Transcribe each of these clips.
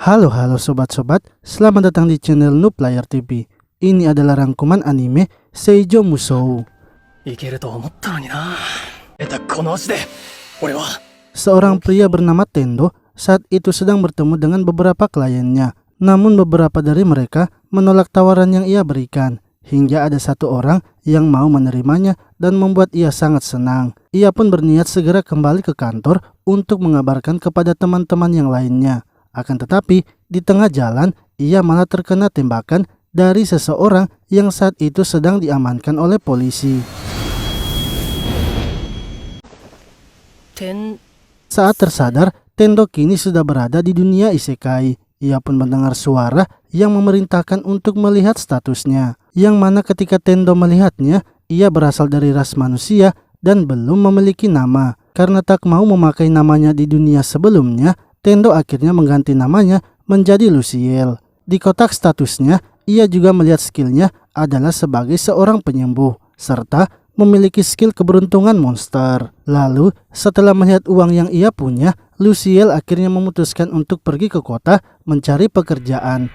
Halo sobat-sobat, selamat datang di channel Noob Player TV. Ini adalah rangkuman anime Seijo Musou. Seorang pria bernama Tendo saat itu sedang bertemu dengan beberapa kliennya. Namun beberapa dari mereka menolak tawaran yang ia berikan, hingga ada satu orang yang mau menerimanya dan membuat ia sangat senang. Ia pun berniat segera kembali ke kantor untuk mengabarkan kepada teman-teman yang lainnya. Akan tetapi di tengah jalan ia malah terkena tembakan dari seseorang yang saat itu sedang diamankan oleh polisi. Saat tersadar, Tendo kini sudah berada di dunia isekai. Ia pun mendengar suara yang memerintahkan untuk melihat statusnya, yang mana ketika Tendo melihatnya, ia berasal dari ras manusia dan belum memiliki nama. Karena tak mau memakai namanya di dunia sebelumnya, Tendo akhirnya mengganti namanya menjadi Luciel. Di kotak statusnya, ia juga melihat skillnya adalah sebagai seorang penyembuh, serta memiliki skill keberuntungan monster. Lalu, setelah melihat uang yang ia punya, Luciel akhirnya memutuskan untuk pergi ke kota mencari pekerjaan.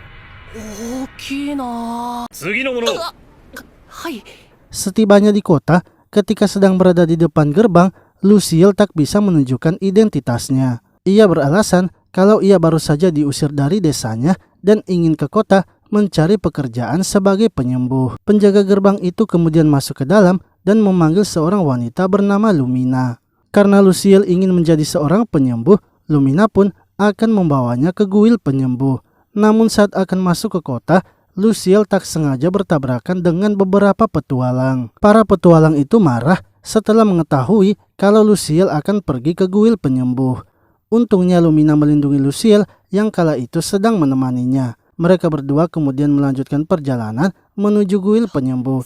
Setibanya di kota, ketika sedang berada di depan gerbang, Luciel tak bisa menunjukkan identitasnya. Ia beralasan kalau ia baru saja diusir dari desanya dan ingin ke kota mencari pekerjaan sebagai penyembuh. Penjaga gerbang itu kemudian masuk ke dalam dan memanggil seorang wanita bernama Lumina. Karena Luciel ingin menjadi seorang penyembuh, Lumina pun akan membawanya ke guild penyembuh. Namun saat akan masuk ke kota, Luciel tak sengaja bertabrakan dengan beberapa petualang. Para petualang itu marah setelah mengetahui kalau Luciel akan pergi ke guild penyembuh. Untungnya Lumina melindungi Luciel yang kala itu sedang menemaninya. Mereka berdua kemudian melanjutkan perjalanan menuju guild penyembuh.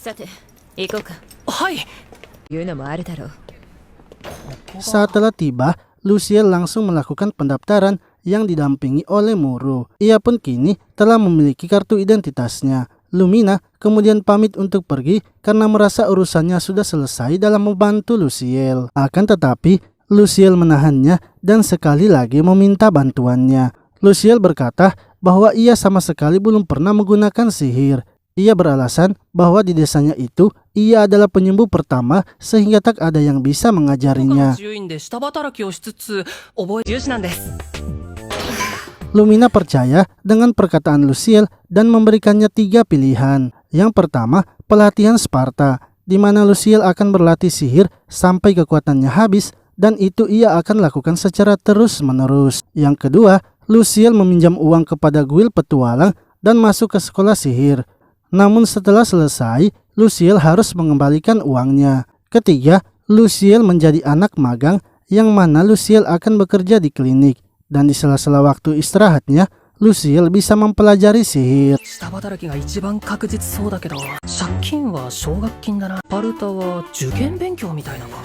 Saat telah tiba, Luciel langsung melakukan pendaftaran yang didampingi oleh Muru. Ia pun kini telah memiliki kartu identitasnya. Lumina kemudian pamit untuk pergi karena merasa urusannya sudah selesai dalam membantu Luciel. Akan tetapi Luciel menahannya dan sekali lagi meminta bantuannya. Luciel berkata bahwa ia sama sekali belum pernah menggunakan sihir. Ia beralasan bahwa di desanya itu ia adalah penyembuh pertama sehingga tak ada yang bisa mengajarinya. Lumina percaya dengan perkataan Luciel dan memberikannya 3 pilihan. Yang pertama, pelatihan Sparta, di mana Luciel akan berlatih sihir sampai kekuatannya habis, dan itu ia akan lakukan secara terus-menerus. Yang kedua, Luciel meminjam uang kepada guild petualang dan masuk ke sekolah sihir. Namun setelah selesai, Luciel harus mengembalikan uangnya. Ketiga, Luciel menjadi anak magang yang mana Luciel akan bekerja di klinik. Dan di sela-sela waktu istirahatnya, Luciel bisa mempelajari sihir.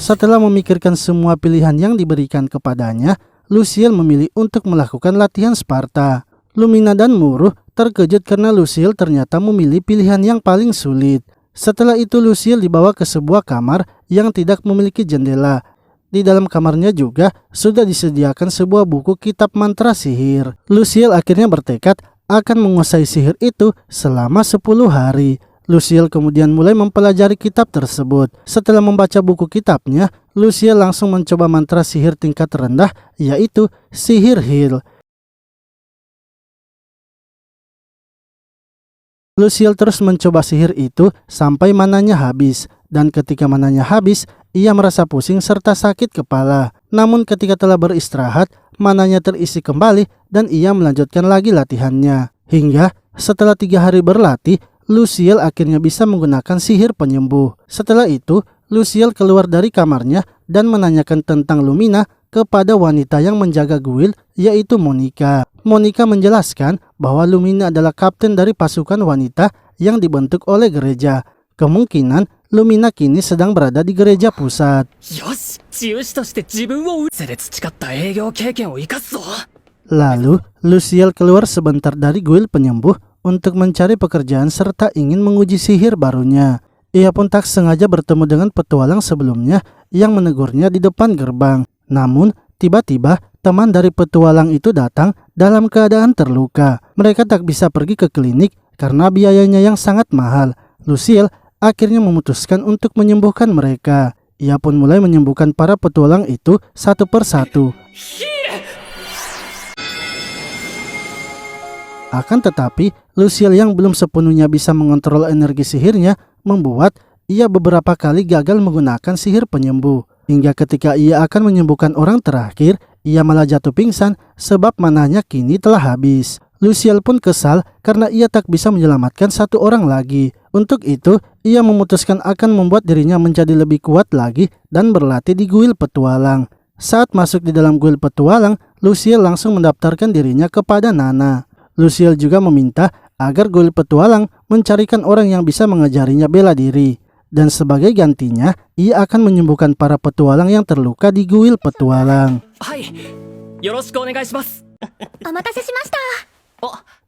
Setelah memikirkan semua pilihan yang diberikan kepadanya, Luciel memilih untuk melakukan latihan Sparta. Lumina dan Muru terkejut karena Luciel ternyata memilih pilihan yang paling sulit. Setelah itu Luciel dibawa ke sebuah kamar yang tidak memiliki jendela. Di dalam kamarnya juga sudah disediakan sebuah buku kitab mantra sihir. Luciel akhirnya bertekad akan menguasai sihir itu selama 10 hari. Luciel kemudian mulai mempelajari kitab tersebut. Setelah membaca buku kitabnya, Luciel langsung mencoba mantra sihir tingkat rendah, yaitu sihir heal. Luciel terus mencoba sihir itu sampai mananya habis. Dan ketika mananya habis, ia merasa pusing serta sakit kepala. Namun ketika telah beristirahat, mananya terisi kembali dan ia melanjutkan lagi latihannya. Hingga setelah 3 hari berlatih, Luciel akhirnya bisa menggunakan sihir penyembuh. Setelah itu, Luciel keluar dari kamarnya dan menanyakan tentang Lumina kepada wanita yang menjaga guild, yaitu Monica. Monica menjelaskan bahwa Lumina adalah kapten dari pasukan wanita yang dibentuk oleh gereja. Kemungkinan Lumina kini sedang berada di gereja pusat. Lalu, Luciel keluar sebentar dari guild penyembuh untuk mencari pekerjaan serta ingin menguji sihir barunya. Ia pun tak sengaja bertemu dengan petualang sebelumnya yang menegurnya di depan gerbang. Namun, tiba-tiba teman dari petualang itu datang dalam keadaan terluka. Mereka tak bisa pergi ke klinik karena biayanya yang sangat mahal. Lucille akhirnya memutuskan untuk menyembuhkan mereka. Ia pun mulai menyembuhkan para petualang itu satu persatu. Akan tetapi, Lucille yang belum sepenuhnya bisa mengontrol energi sihirnya membuat ia beberapa kali gagal menggunakan sihir penyembuh. Hingga ketika ia akan menyembuhkan orang terakhir, ia malah jatuh pingsan sebab mananya kini telah habis. Lucille pun kesal karena ia tak bisa menyelamatkan satu orang lagi. Untuk itu, ia memutuskan akan membuat dirinya menjadi lebih kuat lagi dan berlatih di guild petualang. Saat masuk di dalam guild petualang, Lucille langsung mendaftarkan dirinya kepada Nana. Lucille juga meminta agar guild petualang mencarikan orang yang bisa mengajarinya bela diri. Dan sebagai gantinya, ia akan menyembuhkan para petualang yang terluka di guild petualang.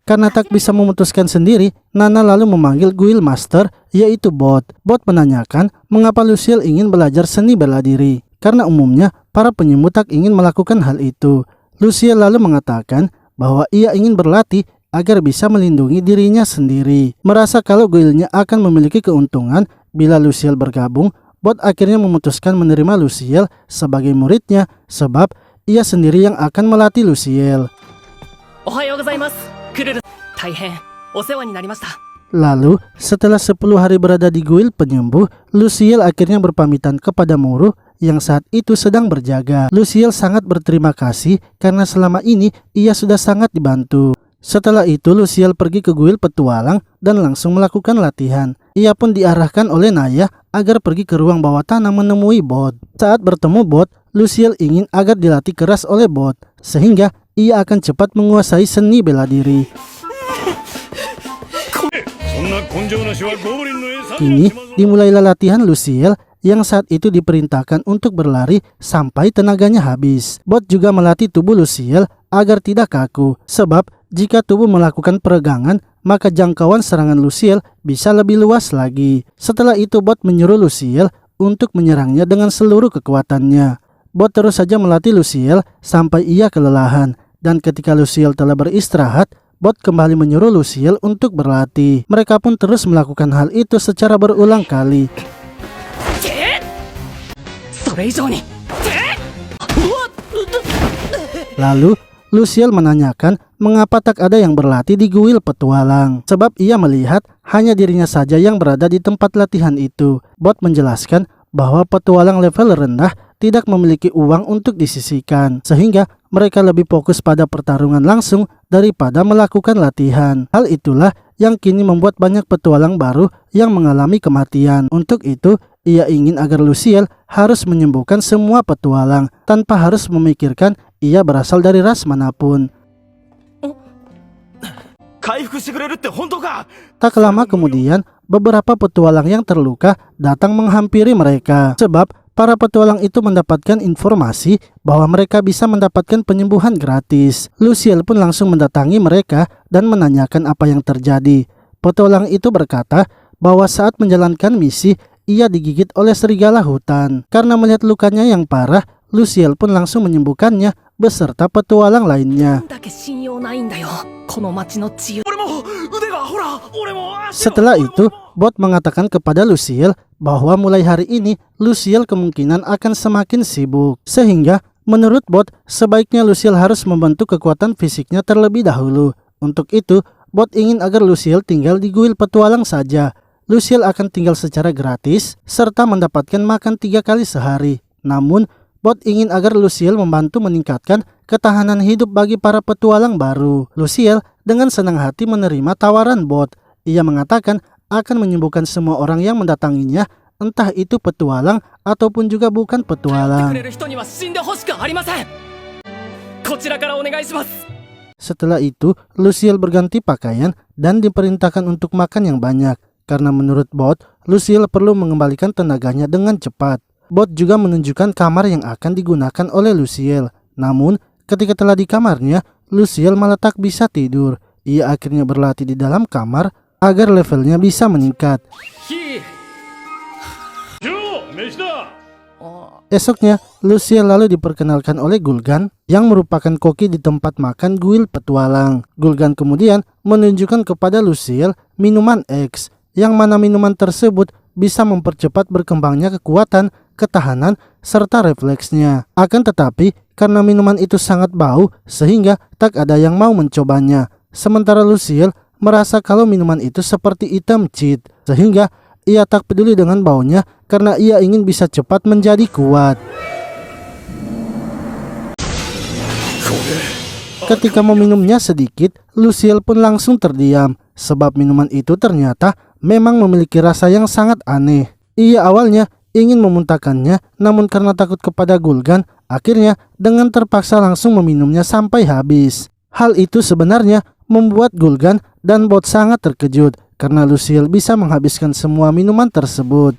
Karena tak bisa memutuskan sendiri, Nana lalu memanggil guild master, yaitu Bot. Bot menanyakan mengapa Lucille ingin belajar seni bela diri. Karena umumnya, para penyembuh tak ingin melakukan hal itu. Lucille lalu mengatakan bahwa ia ingin berlatih agar bisa melindungi dirinya sendiri. Merasa kalau guildnya akan memiliki keuntungan bila Lucille bergabung, Bot akhirnya memutuskan menerima Lucille sebagai muridnya sebab ia sendiri yang akan melatih Lucille. Lalu, setelah 10 hari berada di guild penyembuh, Lucille akhirnya berpamitan kepada Muru yang saat itu sedang berjaga. Lucille sangat berterima kasih karena selama ini ia sudah sangat dibantu. Setelah itu, Lucille pergi ke guild petualang dan langsung melakukan latihan. Ia pun diarahkan oleh Naya agar pergi ke ruang bawah tanah menemui Bot. Saat bertemu Bot, Lucille ingin agar dilatih keras oleh Bot, sehingga ia akan cepat menguasai seni bela diri. Kini dimulailah latihan Lucille yang saat itu diperintahkan untuk berlari sampai tenaganya habis. Bot juga melatih tubuh Lucille agar tidak kaku, sebab jika tubuh melakukan peregangan, maka jangkauan serangan Lucille bisa lebih luas lagi. Setelah itu Bot menyuruh Lucille untuk menyerangnya dengan seluruh kekuatannya. Bot terus saja melatih Lucille sampai ia kelelahan. Dan ketika Lucille telah beristirahat, Bot kembali menyuruh Lucille untuk berlatih. Mereka pun terus melakukan hal itu secara berulang kali. Lalu, Lucille menanyakan mengapa tak ada yang berlatih di guild petualang. Sebab ia melihat hanya dirinya saja yang berada di tempat latihan itu. Bot menjelaskan bahwa petualang level rendah tidak memiliki uang untuk disisihkan, sehingga mereka lebih fokus pada pertarungan langsung daripada melakukan latihan. Hal itulah yang kini membuat banyak petualang baru yang mengalami kematian. Untuk itu, ia ingin agar Lucille harus menyembuhkan semua petualang tanpa harus memikirkan ia berasal dari ras manapun. Tak lama kemudian, beberapa petualang yang terluka datang menghampiri mereka. Sebab para petualang itu mendapatkan informasi bahwa mereka bisa mendapatkan penyembuhan gratis. Lucille pun langsung mendatangi mereka dan menanyakan apa yang terjadi. Petualang itu berkata bahwa saat menjalankan misi, ia digigit oleh serigala hutan. Karena melihat lukanya yang parah, Lucille pun langsung menyembuhkannya beserta petualang lainnya. Setelah itu, Bot mengatakan kepada Lucille bahwa mulai hari ini Lucille kemungkinan akan semakin sibuk. Sehingga menurut Bot, sebaiknya Lucille harus membentuk kekuatan fisiknya terlebih dahulu. Untuk itu, Bot ingin agar Lucille tinggal di guild petualang saja. Lucille akan tinggal secara gratis serta mendapatkan makan 3 kali sehari. Namun, Bot ingin agar Lucille membantu meningkatkan ketahanan hidup bagi para petualang baru. Lucille dengan senang hati menerima tawaran Bot. Ia mengatakan akan menyembuhkan semua orang yang mendatanginya, entah itu petualang ataupun juga bukan petualang. Setelah itu, Lucille berganti pakaian dan diperintahkan untuk makan yang banyak. Karena menurut Bot, Lucille perlu mengembalikan tenaganya dengan cepat. Bot juga menunjukkan kamar yang akan digunakan oleh Lucille. Namun, ketika telah di kamarnya, Lucille malah tak bisa tidur. Ia akhirnya berlatih di dalam kamar agar levelnya bisa meningkat. Esoknya, Luciel lalu diperkenalkan oleh Gul'gan yang merupakan koki di tempat makan guild petualang. Gul'gan kemudian menunjukkan kepada Luciel minuman X, yang mana minuman tersebut bisa mempercepat berkembangnya kekuatan, ketahanan, serta refleksnya. Akan tetapi, karena minuman itu sangat bau, sehingga tak ada yang mau mencobanya. Sementara Luciel merasa kalau minuman itu seperti item cheat, sehingga ia tak peduli dengan baunya karena ia ingin bisa cepat menjadi kuat. Ketika meminumnya sedikit, Luciel pun langsung terdiam, sebab minuman itu ternyata memang memiliki rasa yang sangat aneh. Ia awalnya ingin memuntahkannya, namun karena takut kepada Gul'gan, akhirnya dengan terpaksa langsung meminumnya sampai habis. Hal itu sebenarnya membuat Gul'gan dan bot sangat terkejut karena Luciel bisa menghabiskan semua minuman tersebut.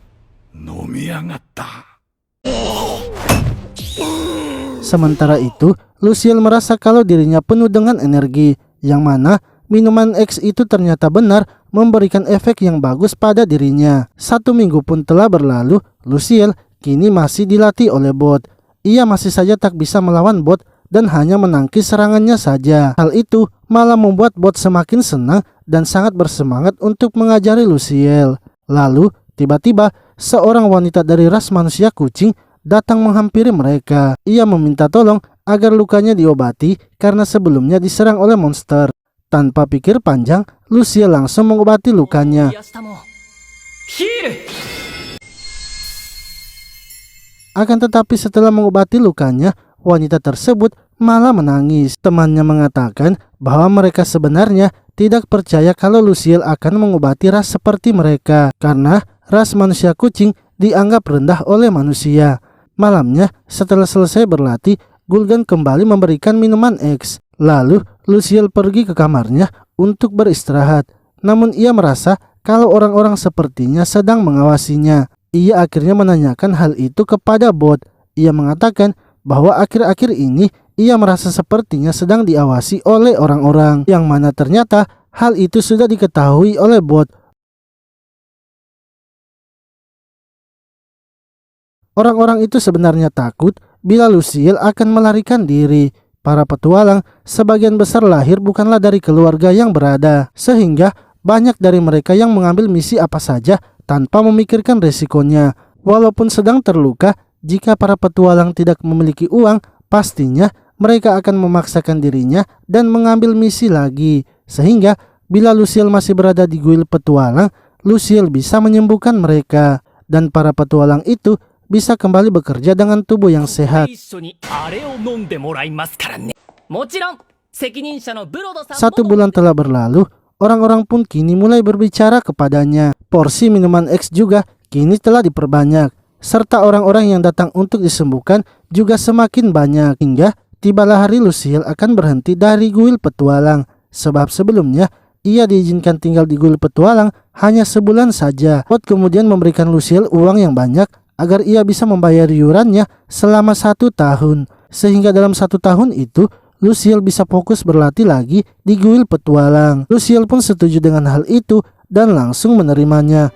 Sementara itu, Luciel merasa kalau dirinya penuh dengan energi, yang mana minuman X itu ternyata benar memberikan efek yang bagus pada dirinya. 1 minggu pun telah berlalu, Luciel kini masih dilatih oleh bot. Ia masih saja tak bisa melawan bot dan hanya menangkis serangannya saja. Hal itu malah membuat bot semakin senang dan sangat bersemangat untuk mengajari Luciel. Lalu, tiba-tiba seorang wanita dari ras manusia kucing datang menghampiri mereka. Ia meminta tolong agar lukanya diobati karena sebelumnya diserang oleh monster. Tanpa pikir panjang, Luciel langsung mengobati lukanya. Akan tetapi setelah mengobati lukanya, wanita tersebut malah menangis. Temannya mengatakan bahwa mereka sebenarnya tidak percaya kalau Luciel akan mengobati ras seperti mereka, karena ras manusia kucing dianggap rendah oleh manusia. Malamnya, setelah selesai berlatih, Gul'gan kembali memberikan minuman X. Lalu, Luciel pergi ke kamarnya untuk beristirahat. Namun ia merasa kalau orang-orang sepertinya sedang mengawasinya. Ia akhirnya menanyakan hal itu kepada bot. Ia mengatakan bahwa akhir-akhir ini ia merasa sepertinya sedang diawasi oleh orang-orang, yang mana ternyata hal itu sudah diketahui oleh bot. Orang-orang itu sebenarnya takut bila Luciel akan melarikan diri. Para petualang sebagian besar lahir bukanlah dari keluarga yang berada, sehingga banyak dari mereka yang mengambil misi apa saja tanpa memikirkan resikonya. Walaupun sedang terluka, jika para petualang tidak memiliki uang, pastinya mereka akan memaksakan dirinya dan mengambil misi lagi. Sehingga bila Luciel masih berada di guild petualang, Luciel bisa menyembuhkan mereka, dan para petualang itu bisa kembali bekerja dengan tubuh yang sehat. 1 bulan telah berlalu, orang-orang pun kini mulai berbicara kepadanya. Porsi minuman X juga kini telah diperbanyak, serta orang-orang yang datang untuk disembuhkan juga semakin banyak, hingga tibalah hari Luciel akan berhenti dari guild petualang, sebab sebelumnya ia diizinkan tinggal di guild petualang hanya sebulan saja. Bot kemudian memberikan Luciel uang yang banyak agar ia bisa membayar iurannya selama 1 tahun, sehingga dalam 1 tahun itu Luciel bisa fokus berlatih lagi di guild petualang. Luciel pun setuju dengan hal itu dan langsung menerimanya.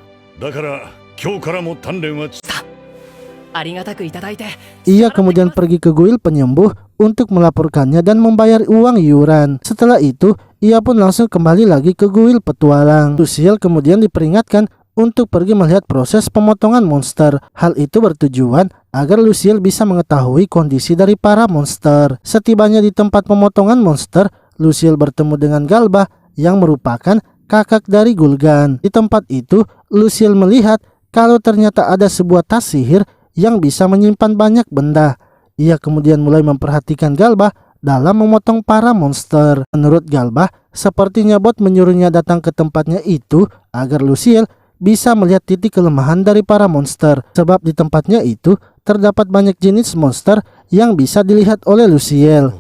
Ia kemudian pergi ke guild penyembuh untuk melaporkannya dan membayar uang iuran. Setelah itu, ia pun langsung kembali lagi ke guild petualang. Luciel kemudian diperingatkan untuk pergi melihat proses pemotongan monster. Hal itu bertujuan agar Luciel bisa mengetahui kondisi dari para monster. Setibanya di tempat pemotongan monster, Luciel bertemu dengan Galba yang merupakan kakak dari Gul'gan. Di tempat itu, Luciel melihat kalau ternyata ada sebuah tas sihir yang bisa menyimpan banyak benda. Ia kemudian mulai memperhatikan Galba dalam memotong para monster. Menurut Galba, sepertinya bot menyuruhnya datang ke tempatnya itu agar Luciel bisa melihat titik kelemahan dari para monster, sebab di tempatnya itu terdapat banyak jenis monster yang bisa dilihat oleh Luciel.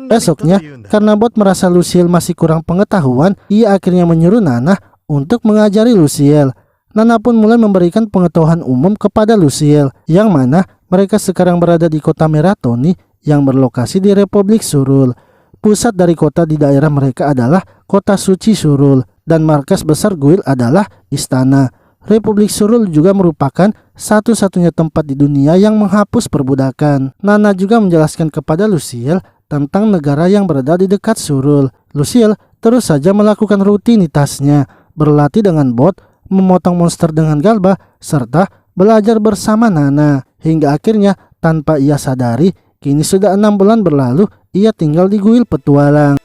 Esoknya, karena bot merasa Luciel masih kurang pengetahuan, ia akhirnya menyuruh Nana untuk mengajari Luciel. Nana pun mulai memberikan pengetahuan umum kepada Luciel, yang mana mereka sekarang berada di kota Meratoni yang berlokasi di Republik Surul. Pusat dari kota di daerah mereka adalah kota suci Surul, dan markas besar guild adalah istana. Republik Surul juga merupakan satu-satunya tempat di dunia yang menghapus perbudakan. Nana juga menjelaskan kepada Luciel tentang negara yang berada di dekat Surul. Luciel terus saja melakukan rutinitasnya, berlatih dengan bot, memotong monster dengan Galba, serta belajar bersama Nana. Hingga akhirnya tanpa ia sadari, kini sudah 6 bulan berlalu, ia tinggal di kuil petualang.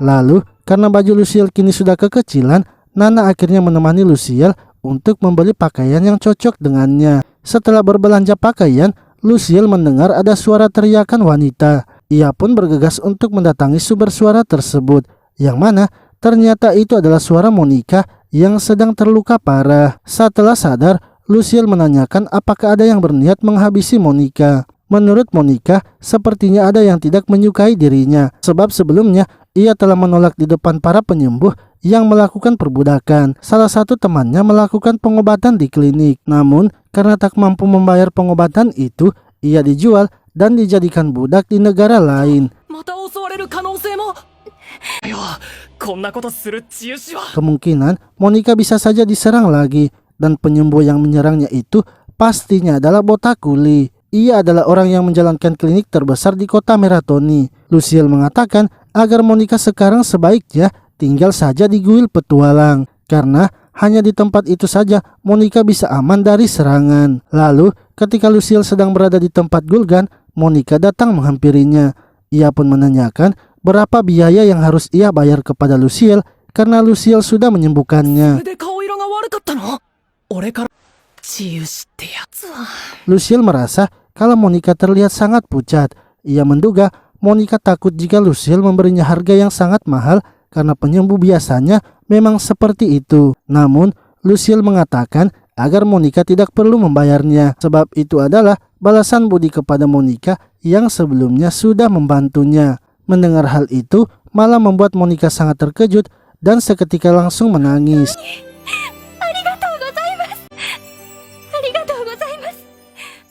Lalu, karena baju Luciel kini sudah kekecilan, Nana akhirnya menemani Luciel untuk membeli pakaian yang cocok dengannya. Setelah berbelanja pakaian, Luciel mendengar ada suara teriakan wanita. Ia pun bergegas untuk mendatangi sumber suara tersebut, yang mana ternyata itu adalah suara Monica yang sedang terluka parah. Setelah sadar, Luciel menanyakan apakah ada yang berniat menghabisi Monica. Menurut Monica, sepertinya ada yang tidak menyukai dirinya, sebab sebelumnya ia telah menolak di depan para penyembuh yang melakukan perbudakan. Salah satu temannya melakukan pengobatan di klinik. Namun, karena tak mampu membayar pengobatan itu, ia dijual dan dijadikan budak di negara lain. Kemungkinan Monica bisa saja diserang lagi, dan penyembuh yang menyerangnya itu pastinya adalah Botakuli. Ia adalah orang yang menjalankan klinik terbesar di kota Meratoni. Luciel mengatakan agar Monica sekarang sebaiknya tinggal saja di kuil petualang, karena hanya di tempat itu saja Monica bisa aman dari serangan. Lalu ketika Luciel sedang berada di tempat Gulgan, Monica datang menghampirinya. Ia pun menanyakan berapa biaya yang harus ia bayar kepada Luciel karena Luciel sudah menyembuhkannya. Luciel merasa kalau Monica terlihat sangat pucat. Ia menduga Monica takut jika Luciel memberinya harga yang sangat mahal karena penyembuh biasanya memang seperti itu. Namun Luciel mengatakan agar Monica tidak perlu membayarnya, sebab itu adalah balasan budi kepada Monica yang sebelumnya sudah membantunya. Mendengar hal itu malah membuat Monica sangat terkejut dan seketika langsung menangis.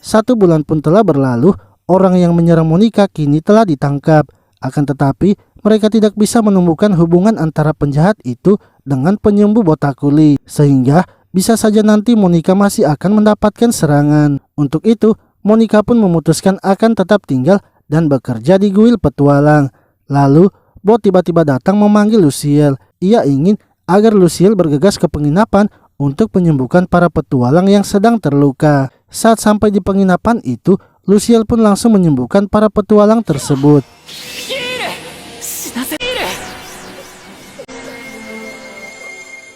1 bulan pun telah berlalu, orang yang menyerang Monica kini telah ditangkap. Akan tetapi, mereka tidak bisa menemukan hubungan antara penjahat itu dengan penyembuh Botakuli, sehingga bisa saja nanti Monica masih akan mendapatkan serangan. Untuk itu, Monica pun memutuskan akan tetap tinggal dan bekerja di kuil petualang. Lalu, Bot tiba-tiba datang memanggil Luciel. Ia ingin agar Luciel bergegas ke penginapan untuk menyembuhkan para petualang yang sedang terluka. Saat sampai di penginapan itu, Luciel pun langsung menyembuhkan para petualang tersebut.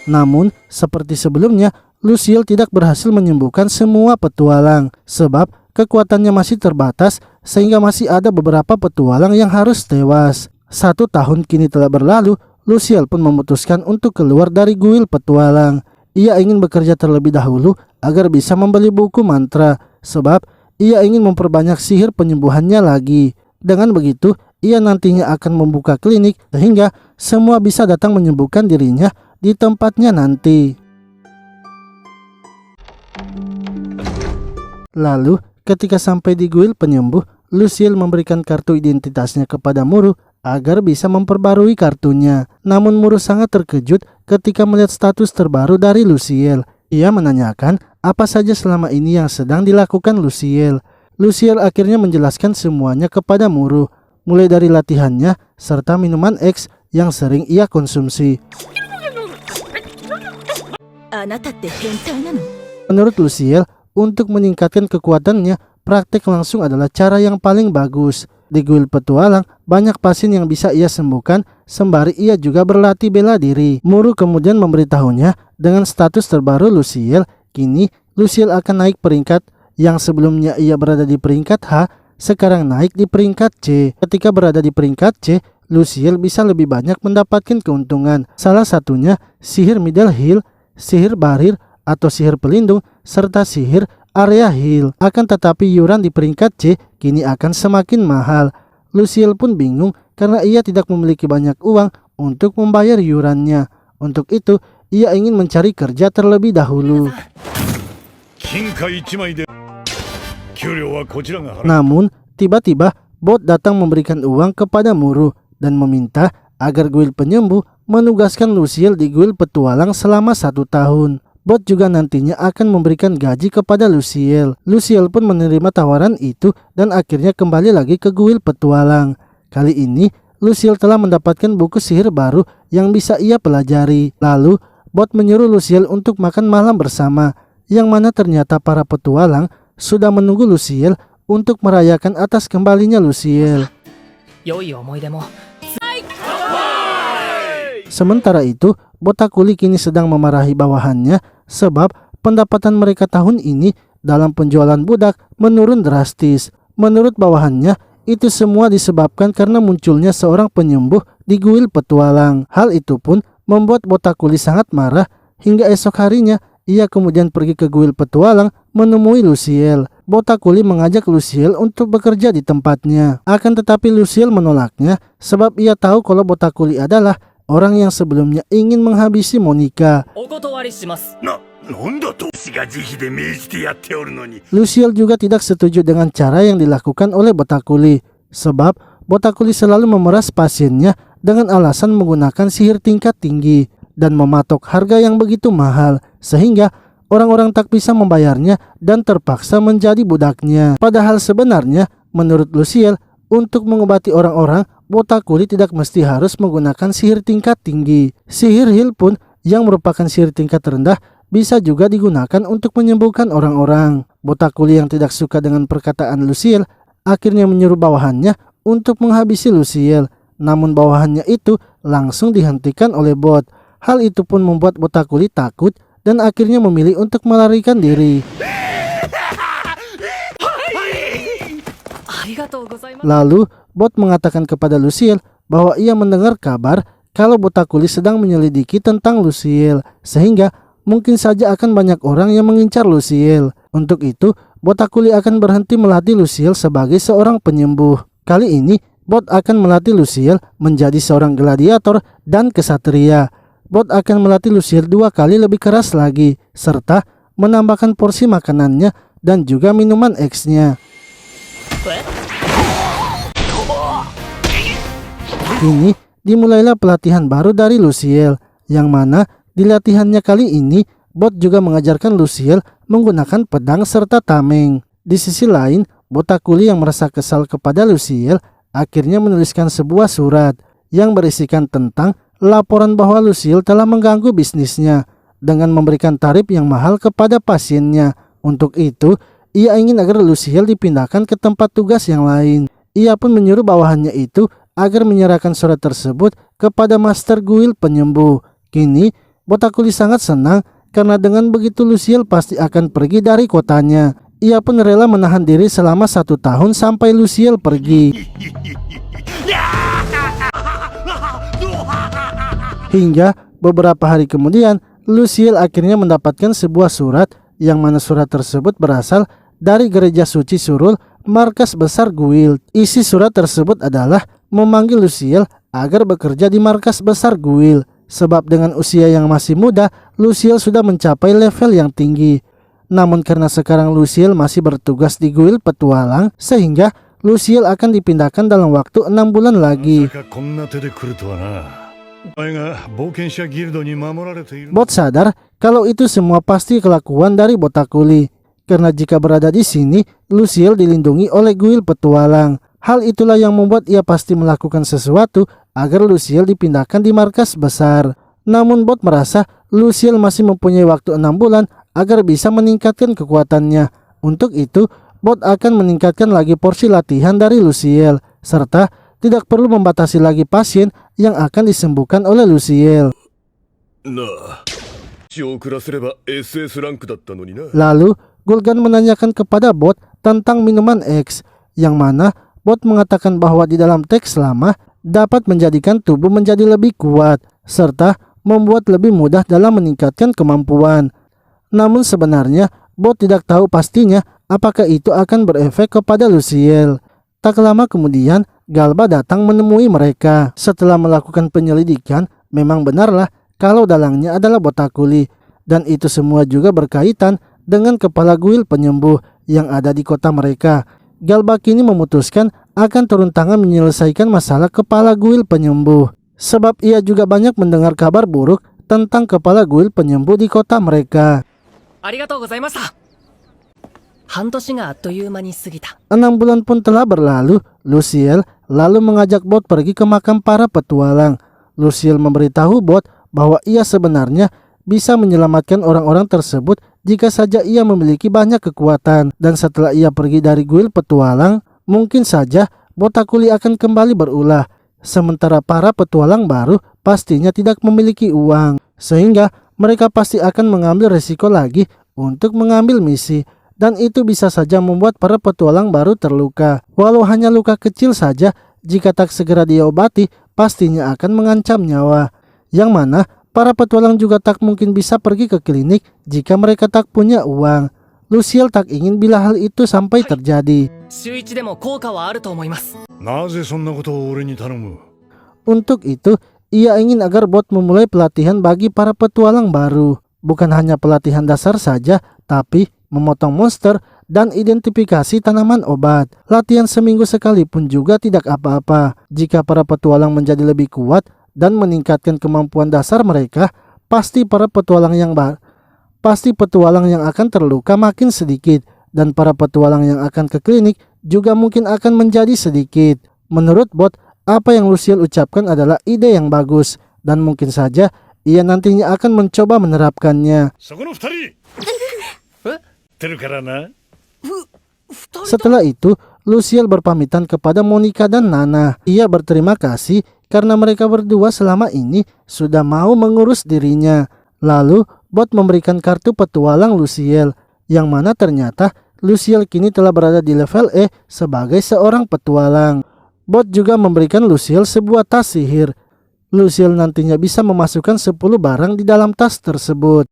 Namun, seperti sebelumnya, Luciel tidak berhasil menyembuhkan semua petualang, sebab kekuatannya masih terbatas sehingga masih ada beberapa petualang yang harus tewas. 1 tahun kini telah berlalu, Luciel pun memutuskan untuk keluar dari kuil petualang. Ia ingin bekerja terlebih dahulu agar bisa membeli buku mantra, sebab ia ingin memperbanyak sihir penyembuhannya lagi. Dengan begitu, ia nantinya akan membuka klinik sehingga semua bisa datang menyembuhkan dirinya di tempatnya nanti. Lalu, ketika sampai di kuil penyembuh, Luciel memberikan kartu identitasnya kepada Muru agar bisa memperbarui kartunya. Namun Muru sangat terkejut ketika melihat status terbaru dari Luciel. Ia menanyakan apa saja selama ini yang sedang dilakukan Luciel. Luciel akhirnya menjelaskan semuanya kepada Muru, mulai dari latihannya serta minuman X yang sering ia konsumsi. Menurut Luciel, untuk meningkatkan kekuatannya, praktek langsung adalah cara yang paling bagus. Di kuil petualang, banyak pasien yang bisa ia sembuhkan, sembari ia juga berlatih bela diri. Muru kemudian memberitahunya dengan status terbaru Luciel, kini Luciel akan naik peringkat. Yang sebelumnya ia berada di peringkat H, sekarang naik di peringkat C. Ketika berada di peringkat C, Luciel bisa lebih banyak mendapatkan keuntungan. Salah satunya sihir middle heal, sihir barir atau sihir pelindung, serta sihir area heal. Akan tetapi iuran di peringkat C kini akan semakin mahal. Luciel pun bingung karena ia tidak memiliki banyak uang untuk membayar iurannya. Untuk itu, ia ingin mencari kerja terlebih dahulu. Namun, tiba-tiba Bot datang memberikan uang kepada Muru dan meminta agar kuil penyembuh menugaskan Lucille di kuil petualang selama 1 tahun. Bot juga nantinya akan memberikan gaji kepada Lucille. Lucille pun menerima tawaran itu dan akhirnya kembali lagi ke kuil petualang. Kali ini Lucille telah mendapatkan buku sihir baru yang bisa ia pelajari. Lalu Bot menyuruh Lucille untuk makan malam bersama, yang mana ternyata para petualang sudah menunggu Lucille untuk merayakan atas kembalinya Lucille. Sementara itu, Botakuli kini sedang memarahi bawahannya sebab pendapatan mereka tahun ini dalam penjualan budak menurun drastis. Menurut bawahannya, itu semua disebabkan karena munculnya seorang penyembuh di kuil petualang. Hal itu pun membuat Botakuli sangat marah hingga esok harinya ia kemudian pergi ke kuil petualang menemui Lucille. Botakuli mengajak Lucille untuk bekerja di tempatnya. Akan tetapi Lucille menolaknya sebab ia tahu kalau Botakuli adalah orang yang sebelumnya ingin menghabisi Monica. Lucille juga tidak setuju dengan cara yang dilakukan oleh Botakuli sebab Botakuli selalu memeras pasiennya dengan alasan menggunakan sihir tingkat tinggi dan mematok harga yang begitu mahal sehingga orang-orang tak bisa membayarnya dan terpaksa menjadi budaknya. Padahal sebenarnya menurut Lucille, untuk mengobati orang-orang, Botakuli tidak mesti harus menggunakan sihir tingkat tinggi. Sihir heal pun yang merupakan sihir tingkat rendah bisa juga digunakan untuk menyembuhkan orang-orang. Botakuli yang tidak suka dengan perkataan Lucille akhirnya menyuruh bawahannya untuk menghabisi Lucille. Namun bawahannya itu langsung dihentikan oleh Bot. Hal itu pun membuat Botakuli takut dan akhirnya memilih untuk melarikan diri. Lalu Bot mengatakan kepada Lucille bahwa ia mendengar kabar kalau Botakuli sedang menyelidiki tentang Lucille, sehingga mungkin saja akan banyak orang yang mengincar Lucille. Untuk itu Botakuli akan berhenti melatih Lucille sebagai seorang penyembuh. Kali ini Bot akan melatih Lucille menjadi seorang gladiator dan kesatria. Bot akan melatih Lucille 2 kali lebih keras lagi, serta menambahkan porsi makanannya dan juga minuman X-nya. Kini dimulailah pelatihan baru dari Lucille, yang mana di latihannya kali ini Bot juga mengajarkan Lucille menggunakan pedang serta tameng. Di sisi lain, Botakuli yang merasa kesal kepada Lucille akhirnya menuliskan sebuah surat yang berisikan tentang laporan bahwa Lucille telah mengganggu bisnisnya dengan memberikan tarif yang mahal kepada pasiennya. Untuk itu, ia ingin agar Lucille dipindahkan ke tempat tugas yang lain. Ia pun menyuruh bawahannya itu agar menyerahkan surat tersebut kepada Master Guild penyembuh. Kini, Botakuli sangat senang karena dengan begitu Lucille pasti akan pergi dari kotanya. Ia pun rela menahan diri selama 1 tahun sampai Lucille pergi. Hingga beberapa hari kemudian, Lucille akhirnya mendapatkan sebuah surat yang mana surat tersebut berasal dari gereja suci Surul, markas besar Guild. Isi surat tersebut adalah memanggil Lucille agar bekerja di markas besar Guild. Sebab dengan usia yang masih muda, Lucille sudah mencapai level yang tinggi. Namun karena sekarang Lucille masih bertugas di Guild petualang, sehingga Lucille akan dipindahkan dalam waktu 6 bulan lagi. Bot sadar kalau itu semua pasti kelakuan dari Botakuli. Karena jika berada di sini, Lucille dilindungi oleh Guild petualang. Hal itulah yang membuat ia pasti melakukan sesuatu agar Lucille dipindahkan di markas besar. Namun Bot merasa Lucille masih mempunyai waktu 6 bulan agar bisa meningkatkan kekuatannya. Untuk itu, Bot akan meningkatkan lagi porsi latihan dari Lucille, serta tidak perlu membatasi lagi pasien yang akan disembuhkan oleh Lucille. Lalu, Gulgan menanyakan kepada Bot tentang minuman X, yang mana Bot mengatakan bahwa di dalam teks lama dapat menjadikan tubuh menjadi lebih kuat, serta membuat lebih mudah dalam meningkatkan kemampuan. Namun sebenarnya Bot tidak tahu pastinya apakah itu akan berefek kepada Lucille. Tak lama kemudian, Galba datang menemui mereka. Setelah melakukan penyelidikan, memang benarlah kalau dalangnya adalah Botakuli, dan itu semua juga berkaitan dengan kepala Guild penyembuh yang ada di kota mereka. Galba kini memutuskan akan turun tangan menyelesaikan masalah kepala Guild penyembuh. sebab ia juga banyak mendengar kabar buruk tentang kepala guil penyembuh di kota mereka. ありがとうございました。半年があっという間に過ぎた。 6 bulan pun telah berlalu. Luciel lalu mengajak Bot pergi ke makam para petualang. Luciel memberitahu Bot bahwa ia sebenarnya bisa menyelamatkan orang-orang tersebut jika saja ia memiliki banyak kekuatan. Dan setelah ia pergi dari guil petualang, mungkin saja Botakuli akan kembali berulah. Sementara para petualang baru pastinya tidak memiliki uang, sehingga mereka pasti akan mengambil resiko lagi untuk mengambil misi. Dan itu bisa saja membuat para petualang baru terluka. Walau hanya luka kecil saja, jika tak segera diobati, pastinya akan mengancam nyawa. Yang mana para petualang juga tak mungkin bisa pergi ke klinik jika mereka tak punya uang. Luciel tak ingin bila hal itu sampai terjadi. 週一でも効果はあると思います。 なぜそんなことを俺に頼む？ Untuk itu, ia ingin agar Bot memulai pelatihan bagi para petualang baru. Bukan hanya pelatihan dasar saja, tapi memotong monster dan identifikasi tanaman obat. Latihan seminggu sekali pun juga tidak apa-apa. Jika para petualang menjadi lebih kuat dan meningkatkan kemampuan dasar mereka, pasti petualang yang akan terluka makin sedikit, dan para petualang yang akan ke klinik juga mungkin akan menjadi sedikit. Menurut Bot, apa yang Luciel ucapkan adalah ide yang bagus, dan mungkin saja ia nantinya akan mencoba menerapkannya. Setelah itu, Luciel berpamitan kepada Monica dan Nana. Ia berterima kasih karena mereka berdua selama ini sudah mau mengurus dirinya. Lalu, Bot memberikan kartu petualang Luciel, yang mana ternyata Luciel kini telah berada di level E sebagai seorang petualang. Bot juga memberikan Luciel sebuah tas sihir. Luciel nantinya bisa memasukkan 10 barang di dalam tas tersebut.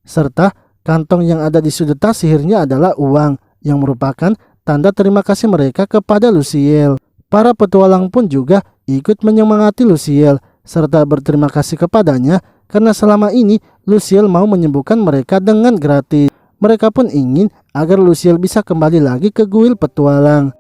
Serta kantong yang ada di sudut tas sihirnya adalah uang, yang merupakan tanda terima kasih mereka kepada Luciel. Para petualang pun juga ikut menyemangati Luciel, serta berterima kasih kepadanya karena selama ini Luciel mau menyembuhkan mereka dengan gratis. Mereka pun ingin agar Luciel bisa kembali lagi ke guil petualang.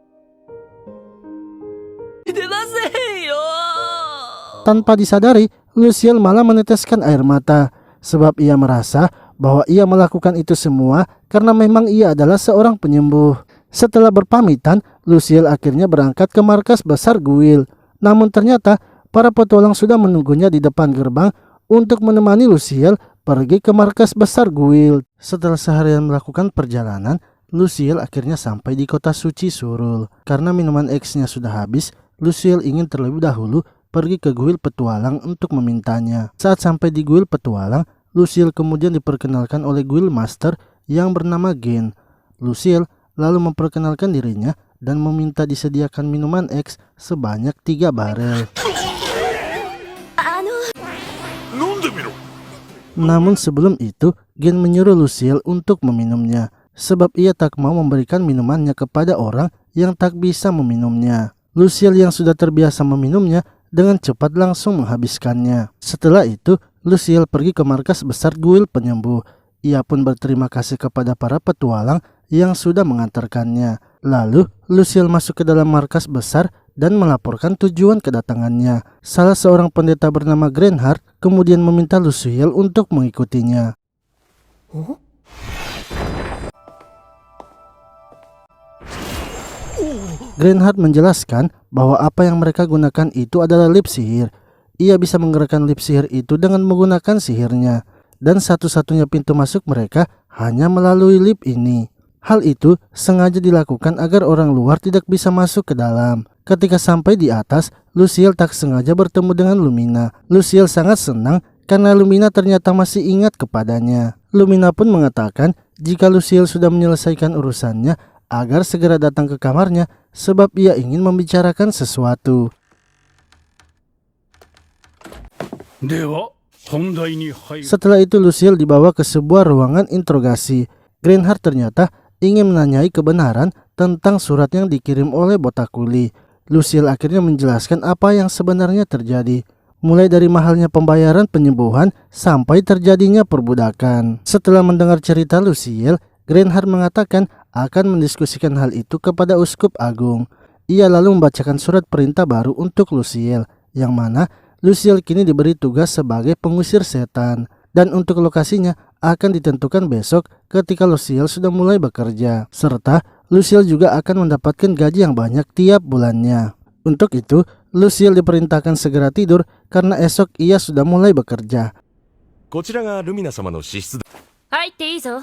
Tanpa disadari, Luciel malah meneteskan air mata, sebab ia merasa bahwa ia melakukan itu semua karena memang ia adalah seorang penyembuh. Setelah berpamitan, Luciel akhirnya berangkat ke markas besar guil. Namun ternyata para petualang sudah menunggunya di depan gerbang untuk menemani Luciel pergi ke markas besar guil. Setelah seharian melakukan perjalanan, Luciel akhirnya sampai di kota suci Surul. Karena minuman X-nya sudah habis, Luciel ingin terlebih dahulu pergi ke guil petualang untuk memintanya. Saat sampai di guil petualang, Luciel kemudian diperkenalkan oleh guil master yang bernama Gen. Luciel lalu memperkenalkan dirinya dan meminta disediakan minuman X sebanyak 3 barel. Namun sebelum itu, Gen menyuruh Luciel untuk meminumnya, sebab ia tak mau memberikan minumannya kepada orang yang tak bisa meminumnya. Luciel yang sudah terbiasa meminumnya dengan cepat langsung menghabiskannya. Setelah itu, Luciel pergi ke markas besar guil penyembuh. Ia pun berterima kasih kepada para petualang yang sudah mengantarkannya. Lalu, Luciel masuk ke dalam markas besar dan melaporkan tujuan kedatangannya. Salah seorang pendeta bernama Greenheart kemudian meminta Luciel untuk mengikutinya. Greenheart menjelaskan bahwa apa yang mereka gunakan itu adalah lip sihir. Ia bisa menggerakkan lip sihir itu dengan menggunakan sihirnya, dan satu-satunya pintu masuk mereka hanya melalui lip ini. Hal itu sengaja dilakukan agar orang luar tidak bisa masuk ke dalam. Ketika sampai di atas, Luciel tak sengaja bertemu dengan Lumina. Luciel sangat senang karena Lumina ternyata masih ingat kepadanya. Lumina pun mengatakan jika Luciel sudah menyelesaikan urusannya agar segera datang ke kamarnya sebab ia ingin membicarakan sesuatu. Setelah itu Luciel dibawa ke sebuah ruangan interogasi. Greenheart ternyata ingin menanyai kebenaran tentang surat yang dikirim oleh Botakuli. Luciel akhirnya menjelaskan apa yang sebenarnya terjadi, mulai dari mahalnya pembayaran penyembuhan sampai terjadinya perbudakan. Setelah mendengar cerita Luciel, Greenheart mengatakan akan mendiskusikan hal itu kepada Uskup Agung. Ia lalu membacakan surat perintah baru untuk Luciel, yang mana Luciel kini diberi tugas sebagai pengusir setan. Dan untuk lokasinya akan ditentukan besok ketika Luciel sudah mulai bekerja. Serta Luciel juga akan mendapatkan gaji yang banyak tiap bulannya. Untuk itu, Luciel diperintahkan segera tidur karena esok ia sudah mulai bekerja. こちらがルミナ様の資質だ。 入っていいぞ。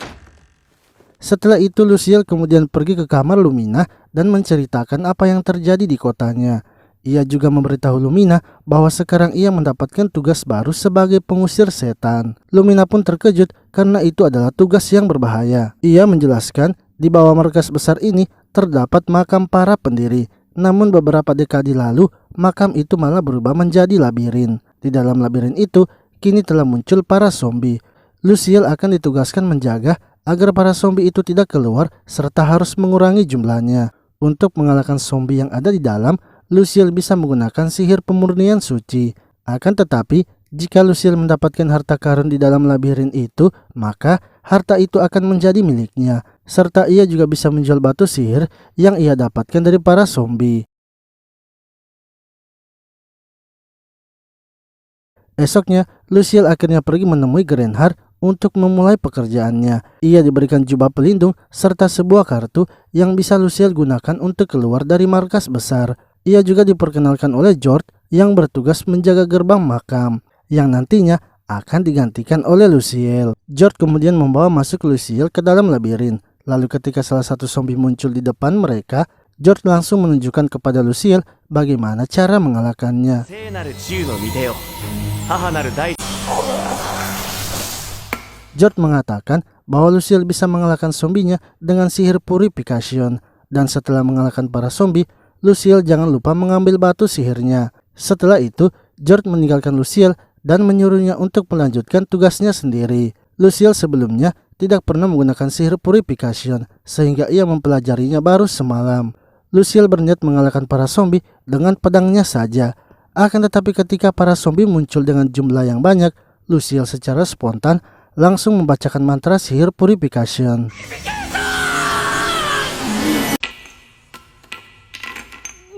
Setelah itu Luciel kemudian pergi ke kamar Lumina dan menceritakan apa yang terjadi di kotanya. Ia juga memberitahu Lumina bahwa sekarang ia mendapatkan tugas baru sebagai pengusir setan. Lumina pun terkejut karena itu adalah tugas yang berbahaya. Ia menjelaskan di bawah markas besar ini terdapat makam para pendiri. Namun beberapa dekade lalu makam itu malah berubah menjadi labirin. Di dalam labirin itu kini telah muncul para zombie. Luciel akan ditugaskan menjaga agar para zombie itu tidak keluar serta harus mengurangi jumlahnya. Untuk mengalahkan zombie yang ada di dalam, Luciel bisa menggunakan sihir pemurnian suci. Akan tetapi, jika Luciel mendapatkan harta karun di dalam labirin itu, maka harta itu akan menjadi miliknya. Serta ia juga bisa menjual batu sihir yang ia dapatkan dari para zombie. Esoknya, Luciel akhirnya pergi menemui Grenhard untuk memulai pekerjaannya. Ia diberikan jubah pelindung serta sebuah kartu yang bisa Luciel gunakan untuk keluar dari markas besar. Ia juga diperkenalkan oleh George yang bertugas menjaga gerbang makam, yang nantinya akan digantikan oleh Luciel. George kemudian membawa masuk Luciel ke dalam labirin. Lalu ketika salah satu zombie muncul di depan mereka, George langsung menunjukkan kepada Luciel bagaimana cara mengalahkannya. 聖なる治癒の御手よ。母なる大。 George mengatakan bahwa Luciel bisa mengalahkan zombinya dengan sihir purification. Dan setelah mengalahkan para zombie, Luciel jangan lupa mengambil batu sihirnya. Setelah itu, George meninggalkan Luciel dan menyuruhnya untuk melanjutkan tugasnya sendiri. Luciel sebelumnya tidak pernah menggunakan sihir purification, sehingga ia mempelajarinya baru semalam. Luciel berniat mengalahkan para zombie dengan pedangnya saja. Akan tetapi ketika para zombie muncul dengan jumlah yang banyak, Luciel secara spontan langsung membacakan mantra sihir purification.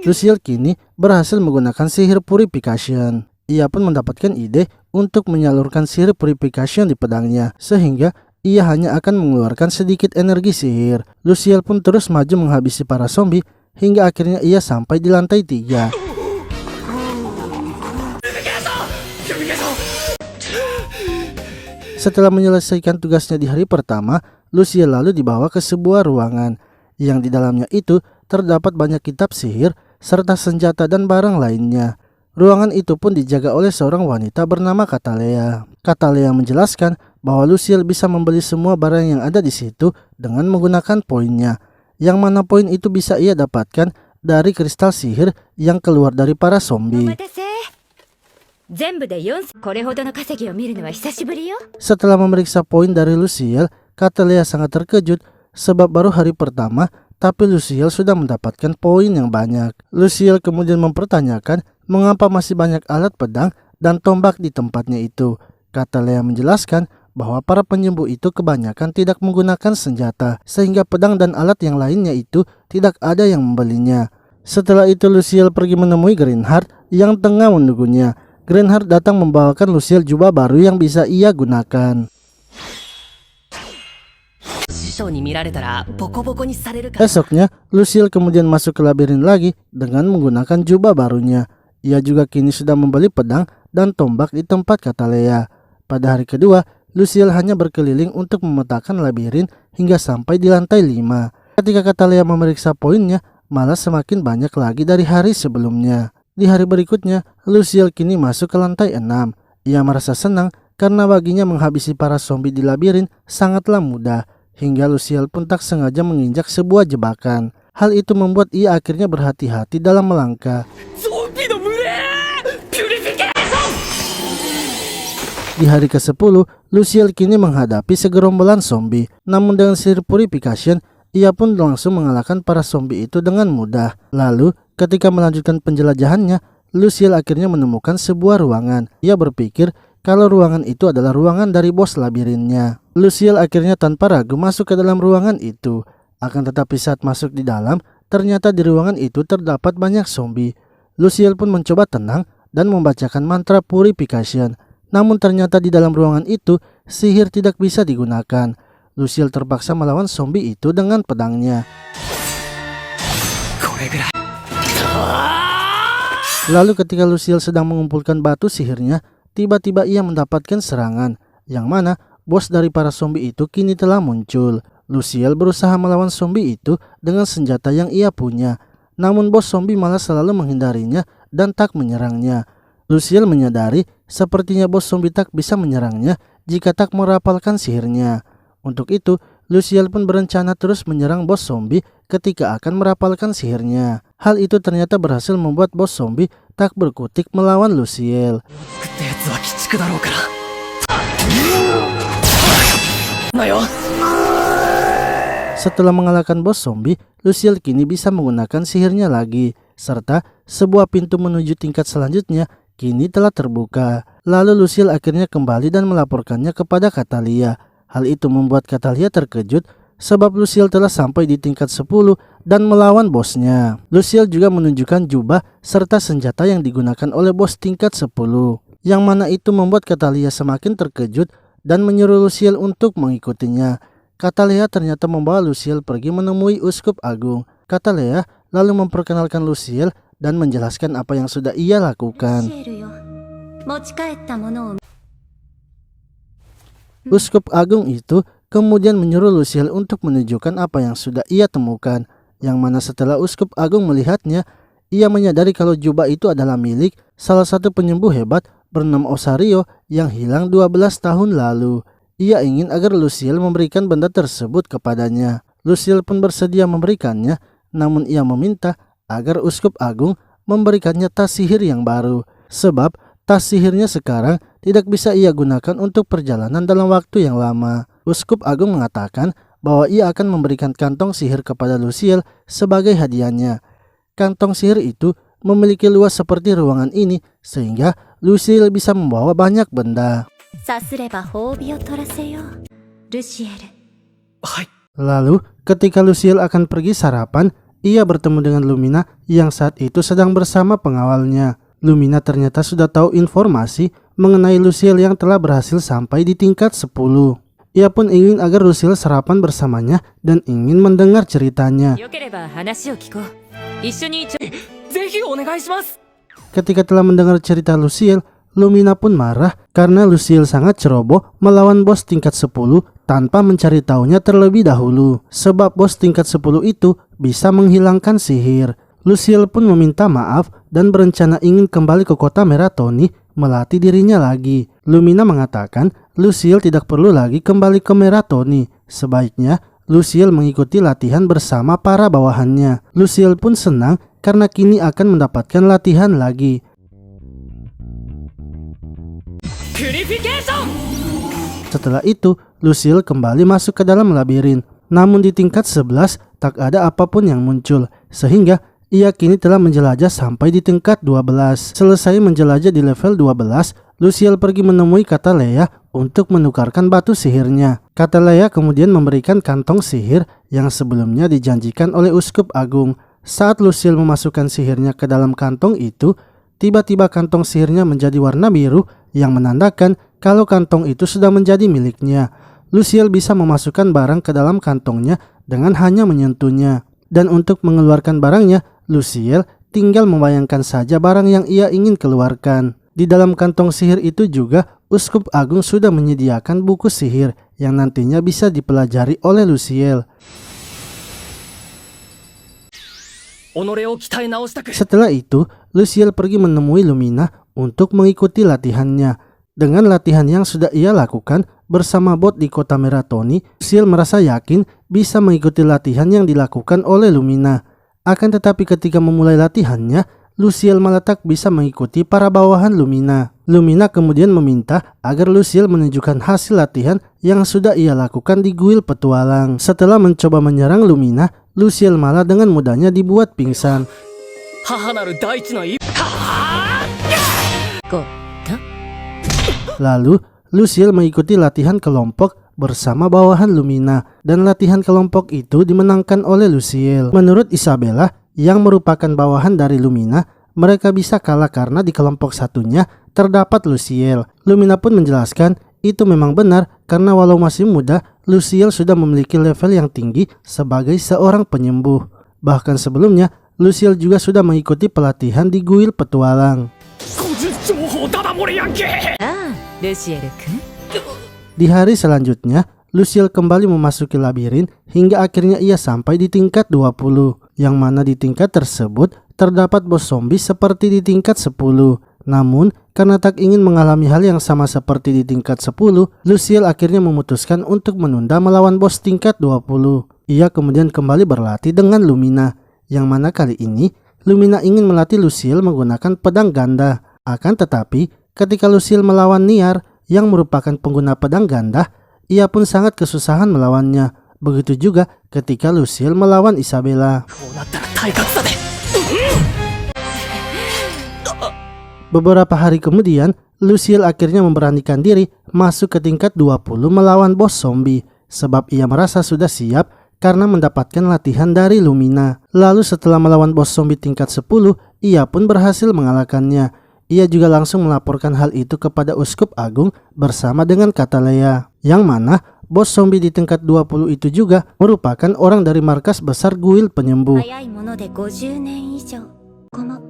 Luciel kini berhasil menggunakan sihir purification. Ia pun mendapatkan ide untuk menyalurkan sihir purification di pedangnya, sehingga ia hanya akan mengeluarkan sedikit energi sihir. Luciel pun terus maju menghabisi para zombie hingga akhirnya ia sampai di lantai 3. Setelah menyelesaikan tugasnya di hari pertama, Luciel lalu dibawa ke sebuah ruangan yang di dalamnya itu terdapat banyak kitab sihir serta senjata dan barang lainnya. Ruangan itu pun dijaga oleh seorang wanita bernama Katalea. Katalea menjelaskan bahwa Luciel bisa membeli semua barang yang ada di situ dengan menggunakan poinnya, yang mana poin itu bisa ia dapatkan dari kristal sihir yang keluar dari para zombie. 全部で4、これほどの稼ぎを見るのは久しぶりよ。 Setelah memeriksa poin dari Luciel, Katalea sangat terkejut sebab baru hari pertama tapi Luciel sudah mendapatkan poin yang banyak. Luciel kemudian mempertanyakan mengapa masih banyak alat pedang dan tombak di tempatnya itu. Katalea menjelaskan bahwa para penyembuh itu kebanyakan tidak menggunakan senjata, sehingga pedang dan alat yang lainnya itu tidak ada yang membelinya. Setelah itu Luciel pergi menemui Grenhard yang tengah menunggunya. Grenhard datang membawakan Luciel jubah baru yang bisa ia gunakan. 師匠に見られたらボコボコにされるから。 Esoknya, Luciel kemudian masuk ke labirin lagi dengan menggunakan jubah barunya. Ia juga kini sudah membeli pedang dan tombak di tempat Katalea. Pada hari kedua, Luciel hanya berkeliling untuk memetakan labirin hingga sampai di lantai 5. Ketika Katalea memeriksa poinnya, malah semakin banyak lagi dari hari sebelumnya. Di hari berikutnya, Luciel kini masuk ke lantai 6. Ia merasa senang karena baginya menghabisi para zombie di labirin sangatlah mudah, hingga Luciel pun tak sengaja menginjak sebuah jebakan. Hal itu membuat ia akhirnya berhati-hati dalam melangkah. Di hari ke-10, Luciel kini menghadapi segerombolan zombie. Namun dengan sihir purification, ia pun langsung mengalahkan para zombie itu dengan mudah. Lalu, ketika melanjutkan penjelajahannya, Luciel akhirnya menemukan sebuah ruangan. Ia berpikir kalau ruangan itu adalah ruangan dari bos labirinnya. Luciel akhirnya tanpa ragu masuk ke dalam ruangan itu. Akan tetapi saat masuk di dalam, ternyata di ruangan itu terdapat banyak zombie. Luciel pun mencoba tenang dan membacakan mantra purification. Namun ternyata di dalam ruangan itu sihir tidak bisa digunakan. Lucille terpaksa melawan zombie itu dengan pedangnya. Lalu ketika Lucille sedang mengumpulkan batu sihirnya, tiba-tiba ia mendapatkan serangan, yang mana bos dari para zombie itu kini telah muncul. Lucille berusaha melawan zombie itu dengan senjata yang ia punya. Namun bos zombie malah selalu menghindarinya dan tak menyerangnya. Lucille menyadari sepertinya bos zombie tak bisa menyerangnya jika tak merapalkan sihirnya. Untuk itu, Lucille pun berencana terus menyerang bos zombie ketika akan merapalkan sihirnya. Hal itu ternyata berhasil membuat bos zombie tak berkutik melawan Lucille. Setelah mengalahkan bos zombie, Lucille kini bisa menggunakan sihirnya lagi, serta sebuah pintu menuju tingkat selanjutnya kini telah terbuka. Lalu Lucille akhirnya kembali dan melaporkannya kepada Catalia. Hal itu membuat Catalia terkejut sebab Lucille telah sampai di tingkat 10 dan melawan bosnya. Lucille juga menunjukkan jubah serta senjata yang digunakan oleh bos tingkat 10, yang mana itu membuat Catalia semakin terkejut dan menyuruh Lucille untuk mengikutinya. Catalia ternyata membawa Lucille pergi menemui Uskup Agung. Catalia lalu memperkenalkan Lucille dan menjelaskan apa yang sudah ia lakukan. Uskup Agung itu kemudian menyuruh Lucille untuk menunjukkan apa yang sudah ia temukan, yang mana setelah Uskup Agung melihatnya, ia menyadari kalau jubah itu adalah milik salah satu penyembuh hebat bernama Osario yang hilang 12 tahun lalu. Ia ingin agar Lucille memberikan benda tersebut kepadanya. Lucille pun bersedia memberikannya, namun ia meminta agar Uskup Agung memberikannya tas sihir yang baru, sebab tas sihirnya sekarang tidak bisa ia gunakan untuk perjalanan dalam waktu yang lama. Uskup Agung mengatakan bahwa ia akan memberikan kantong sihir kepada Lucille sebagai hadiahnya. Kantong sihir itu memiliki luas seperti ruangan ini sehingga Lucille bisa membawa banyak benda. Lalu ketika Lucille akan pergi sarapan, ia bertemu dengan Lumina yang saat itu sedang bersama pengawalnya. Lumina ternyata sudah tahu informasi mengenai Lucille yang telah berhasil sampai di tingkat 10. Ia pun ingin agar Lucille sarapan bersamanya dan ingin mendengar ceritanya. Ketika telah mendengar cerita Lucille, Lumina pun marah karena Lucille sangat ceroboh melawan bos tingkat 10 tanpa mencari tahunya terlebih dahulu. Sebab bos tingkat 10 itu bisa menghilangkan sihir. Lucille pun meminta maaf dan berencana ingin kembali ke kota Meratoni melatih dirinya lagi. Lumina mengatakan Lucille tidak perlu lagi kembali ke Meratoni. Sebaiknya Lucille mengikuti latihan bersama para bawahannya. Lucille pun senang karena kini akan mendapatkan latihan lagi. Setelah itu, Lucille kembali masuk ke dalam labirin. Namun di tingkat 11 tak ada apapun yang muncul, sehingga ia kini telah menjelajah sampai di tingkat 12. Selesai menjelajah di level 12, Lucille pergi menemui Catalea untuk menukarkan batu sihirnya. Catalea kemudian memberikan kantong sihir yang sebelumnya dijanjikan oleh Uskup Agung. Saat Lucille memasukkan sihirnya ke dalam kantong itu, tiba-tiba kantong sihirnya menjadi warna biru yang menandakan kalau kantong itu sudah menjadi miliknya. Lucille bisa memasukkan barang ke dalam kantongnya dengan hanya menyentuhnya. Dan untuk mengeluarkan barangnya, Lucille tinggal membayangkan saja barang yang ia ingin keluarkan. Di dalam kantong sihir itu juga, Uskup Agung sudah menyediakan buku sihir yang nantinya bisa dipelajari oleh Lucille. Setelah itu, Lucille pergi menemui Lumina untuk mengikuti latihannya. Dengan latihan yang sudah ia lakukan bersama bot di kota Meratoni, Lucille merasa yakin bisa mengikuti latihan yang dilakukan oleh Lumina. Akan tetapi ketika memulai latihannya, Lucille malah tak bisa mengikuti para bawahan Lumina. Lumina kemudian meminta agar Lucille menunjukkan hasil latihan yang sudah ia lakukan di guil petualang. Setelah mencoba menyerang Lumina, Lucille malah dengan mudahnya dibuat pingsan. Lalu, Lucille mengikuti latihan kelompok bersama bawahan Lumina, dan latihan kelompok itu dimenangkan oleh Lucille. Menurut Isabella, yang merupakan bawahan dari Lumina, mereka bisa kalah karena di kelompok satunya terdapat Luciel. Lumina pun menjelaskan itu memang benar karena walau masih muda, Luciel sudah memiliki level yang tinggi sebagai seorang penyembuh. Bahkan sebelumnya, Luciel juga sudah mengikuti pelatihan di guild petualang. 情報ダダ漏れやんけ。 ああルシエル君 Di hari selanjutnya, Luciel kembali memasuki labirin hingga akhirnya ia sampai di tingkat 20, yang mana di tingkat tersebut terdapat bos zombie seperti di tingkat 10. Namun, karena tak ingin mengalami hal yang sama seperti di tingkat 10, Luciel akhirnya memutuskan untuk menunda melawan bos tingkat 20. Ia kemudian kembali berlatih dengan Lumina, yang mana kali ini Lumina ingin melatih Luciel menggunakan pedang ganda. Akan tetapi, ketika Luciel melawan Niar yang merupakan pengguna pedang ganda, ia pun sangat kesusahan melawannya. Begitu juga ketika Luciel melawan Isabella. こうなったら体格差で。 Beberapa hari kemudian, Luciel akhirnya memberanikan diri masuk ke tingkat 20 melawan bos zombie, sebab ia merasa sudah siap karena mendapatkan latihan dari Lumina. Lalu setelah melawan bos zombie tingkat 10, ia pun berhasil mengalahkannya. Ia juga langsung melaporkan hal itu kepada Uskup Agung bersama dengan Katalea, yang mana bos zombie di tingkat 20 itu juga merupakan orang dari markas besar guild penyembuh. 早いもので50年以上この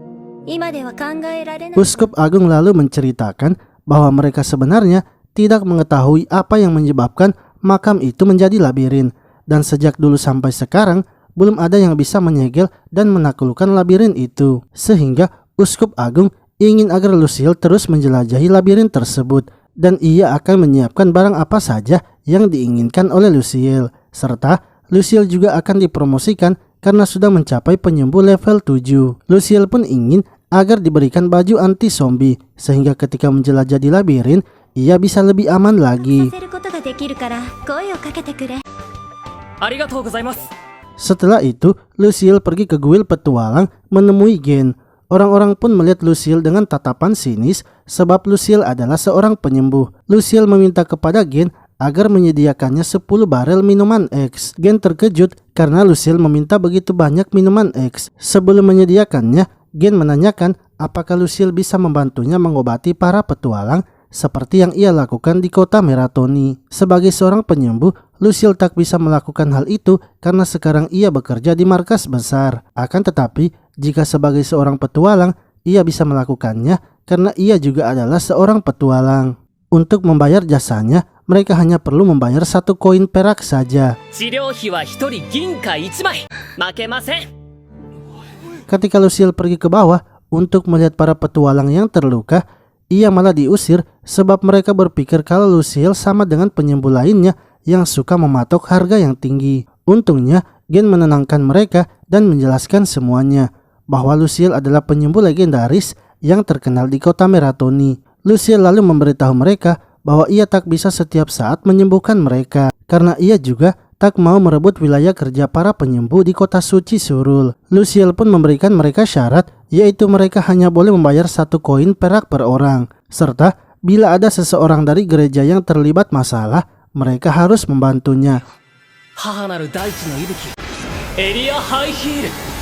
今では考えられない Uskup Agung lalu menceritakan bahwa mereka sebenarnya tidak mengetahui apa yang menyebabkan makam itu menjadi labirin, dan sejak dulu sampai sekarang belum ada yang bisa menyegel dan menaklukkan labirin itu, sehingga Uskup Agung ingin agar Luciel terus menjelajahi labirin tersebut, dan ia akan menyiapkan barang apa saja yang diinginkan oleh Luciel, serta Luciel juga akan dipromosikan karena sudah mencapai penyembuh level 7. Luciel pun ingin agar diberikan baju anti zombie, sehingga ketika menjelajah di labirin, ia bisa lebih aman lagi. させることができるから声をかけてくれ ありがとうございます。 Setelah itu, Luciel pergi ke guild petualang menemui Gen. Orang-orang pun melihat Luciel dengan tatapan sinis sebab Luciel adalah seorang penyembuh. Luciel meminta kepada Gen agar menyediakannya 10 barel minuman X. Gen terkejut karena Luciel meminta begitu banyak minuman X. Sebelum menyediakannya, Gen menanyakan apakah Luciel bisa membantunya mengobati para petualang seperti yang ia lakukan di kota Meratoni. Sebagai seorang penyembuh, Luciel tak bisa melakukan hal itu karena sekarang ia bekerja di markas besar. Akan tetapi, jika sebagai seorang petualang, ia bisa melakukannya karena ia juga adalah seorang petualang. Untuk membayar jasanya, mereka hanya perlu membayar 1 koin perak saja. 治療費は1人銀貨1枚。負けません。 Ketika Luciel pergi ke bawah untuk melihat para petualang yang terluka, ia malah diusir sebab mereka berpikir kalau Luciel sama dengan penyembuh lainnya yang suka mematok harga yang tinggi. Untungnya, Gen menenangkan mereka dan menjelaskan semuanya, bahwa Luciel adalah penyembuh legendaris yang terkenal di kota Meratoni. Luciel lalu memberitahu mereka bahwa ia tak bisa setiap saat menyembuhkan mereka, karena ia juga tak mau merebut wilayah kerja para penyembuh di kota suci Surul. Luciel pun memberikan mereka syarat, yaitu mereka hanya boleh membayar 1 koin perak per orang, serta bila ada seseorang dari gereja yang terlibat masalah, mereka harus membantunya. 母なる大地の息吹、エリアハイヒール。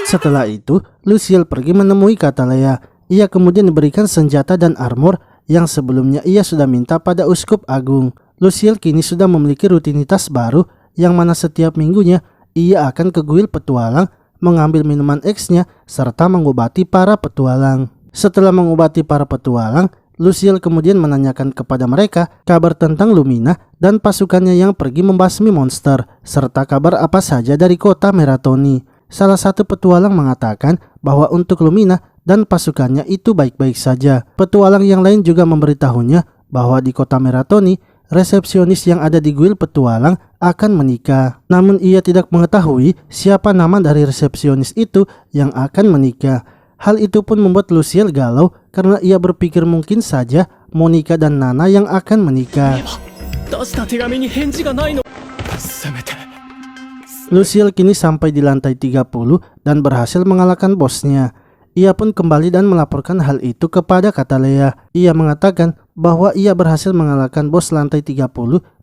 Setelah itu, Luciel pergi menemui Katalea. Ia kemudian diberikan senjata dan armor yang sebelumnya ia sudah minta pada Uskup Agung. Luciel kini sudah memiliki rutinitas baru yang mana setiap minggunya ia akan ke guild petualang, mengambil minuman X-nya, serta mengobati para petualang. Setelah mengobati para petualang, Luciel kemudian menanyakan kepada mereka kabar tentang Lumina dan pasukannya yang pergi membasmi monster, serta kabar apa saja dari kota Meratoni. Salah satu petualang mengatakan bahwa untuk Lumina dan pasukannya itu baik-baik saja. Petualang yang lain juga memberitahunya bahwa di kota Meratoni, resepsionis yang ada di guild petualang akan menikah. Namun ia tidak mengetahui siapa nama dari resepsionis itu yang akan menikah. Hal itu pun membuat Luciel galau karena ia berpikir mungkin saja Monica dan Nana yang akan menikah. 出した手紙に返事がないの。せめて。 Luciel kini sampai di lantai 30 dan berhasil mengalahkan bosnya. Ia pun kembali dan melaporkan hal itu kepada Katalea. Ia mengatakan bahwa ia berhasil mengalahkan bos lantai 30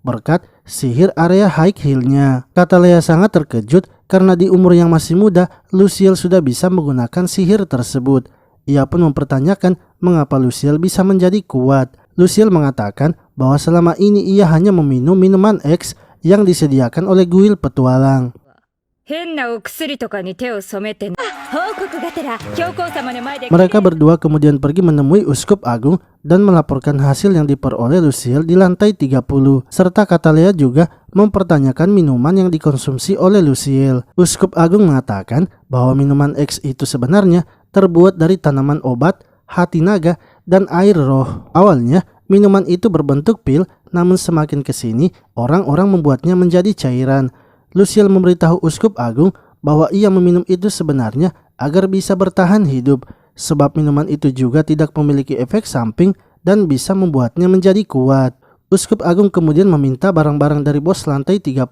berkat sihir area high heal-nya. Katalea sangat terkejut Karena di umur yang masih muda, Luciel sudah bisa menggunakan sihir tersebut. Ia pun mempertanyakan mengapa Luciel bisa menjadi kuat. Luciel mengatakan bahwa selama ini ia hanya meminum minuman X yang disediakan oleh kuil petualang. 変なお薬とかに手を染めて報告がてら教皇様の前で Mereka berdua kemudian pergi menemui Uskup Agung dan melaporkan hasil yang diperoleh Luciel di lantai 30. Serta Catalea juga mempertanyakan minuman yang dikonsumsi oleh Luciel. Uskup Agung mengatakan bahwa minuman X itu sebenarnya terbuat dari tanaman obat, hati naga, dan air roh. Awalnya minuman itu berbentuk pil, namun semakin kesini orang-orang membuatnya menjadi cairan. Luciel memberitahu Uskup Agung bahwa ia meminum itu sebenarnya agar bisa bertahan hidup, sebab minuman itu juga tidak memiliki efek samping dan bisa membuatnya menjadi kuat. Uskup Agung kemudian meminta barang-barang dari bos lantai 30,